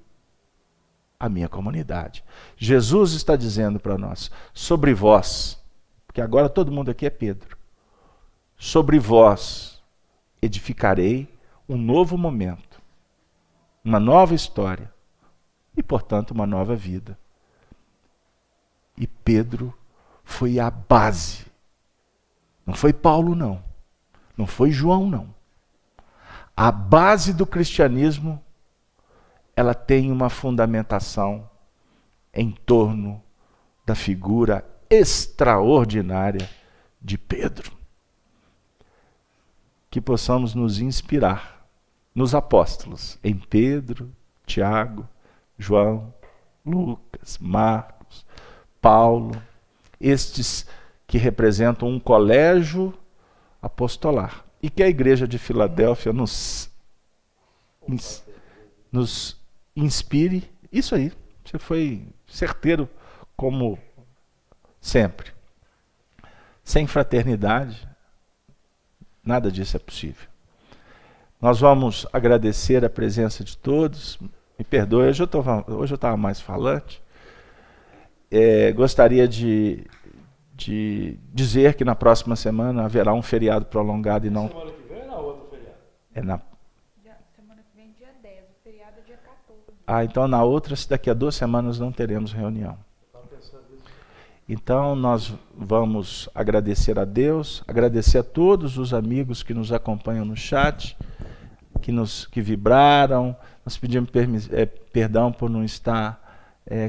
a minha comunidade. Jesus está dizendo para nós, sobre vós, porque agora todo mundo aqui é Pedro, sobre vós edificarei um novo momento, uma nova história e, portanto, uma nova vida. E Pedro foi a base. Não foi Paulo, não. Não foi João, não. A base do cristianismo, ela tem uma fundamentação em torno da figura extraordinária de Pedro. Que possamos nos inspirar nos apóstolos, em Pedro, Tiago, João, Lucas, Marcos, Paulo, estes que representam um colégio apostolar. E que a igreja de Filadélfia nos inspire. Isso aí, você foi certeiro como sempre. Sem fraternidade, nada disso é possível. Nós vamos agradecer a presença de todos. Me perdoe, hoje eu estava mais falante. Gostaria de dizer que na próxima semana haverá um feriado prolongado e não... Semana que vem ou na outra feriado? Semana que vem, dia 10, o feriado é dia 14. Ah, então na outra, daqui a 2 semanas não teremos reunião. Então nós vamos agradecer a Deus, agradecer a todos os amigos que nos acompanham no chat, que vibraram. Nós pedimos perdão por não estar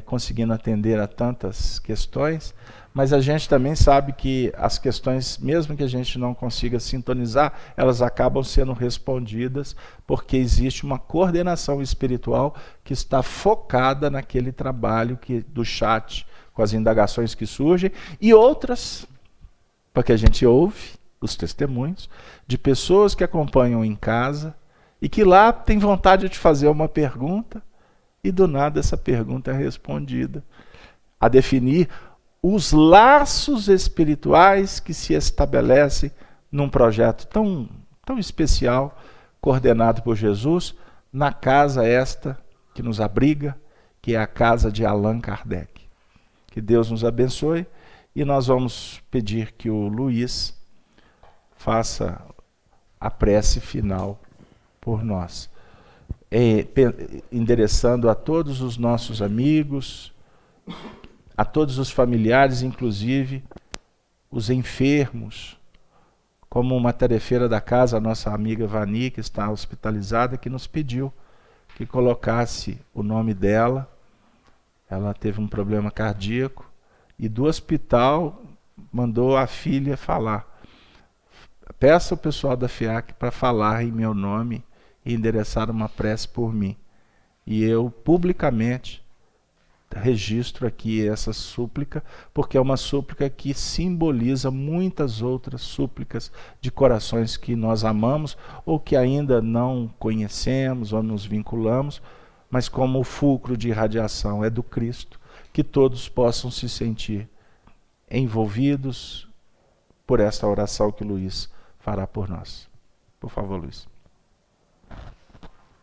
conseguindo atender a tantas questões, mas a gente também sabe que as questões, mesmo que a gente não consiga sintonizar, elas acabam sendo respondidas, porque existe uma coordenação espiritual que está focada naquele trabalho do chat, com as indagações que surgem, e outras, porque a gente ouve os testemunhos de pessoas que acompanham em casa e que lá tem vontade de fazer uma pergunta e do nada essa pergunta é respondida, a definir os laços espirituais que se estabelecem num projeto tão especial, coordenado por Jesus, na casa esta que nos abriga, que é a casa de Allan Kardec. Que Deus nos abençoe e nós vamos pedir que o Luiz faça a prece final por nós, endereçando a todos os nossos amigos, a todos os familiares, inclusive os enfermos, como uma tarefeira da casa, a nossa amiga Vani, que está hospitalizada, que nos pediu que colocasse o nome dela. Ela teve um problema cardíaco e do hospital mandou a filha falar. Peça ao pessoal da FIAC para falar em meu nome e endereçar uma prece por mim. E eu publicamente registro aqui essa súplica, porque é uma súplica que simboliza muitas outras súplicas de corações que nós amamos ou que ainda não conhecemos ou nos vinculamos, mas como o fulcro de irradiação é do Cristo, que todos possam se sentir envolvidos por esta oração que Luiz fará por nós. Por favor, Luiz.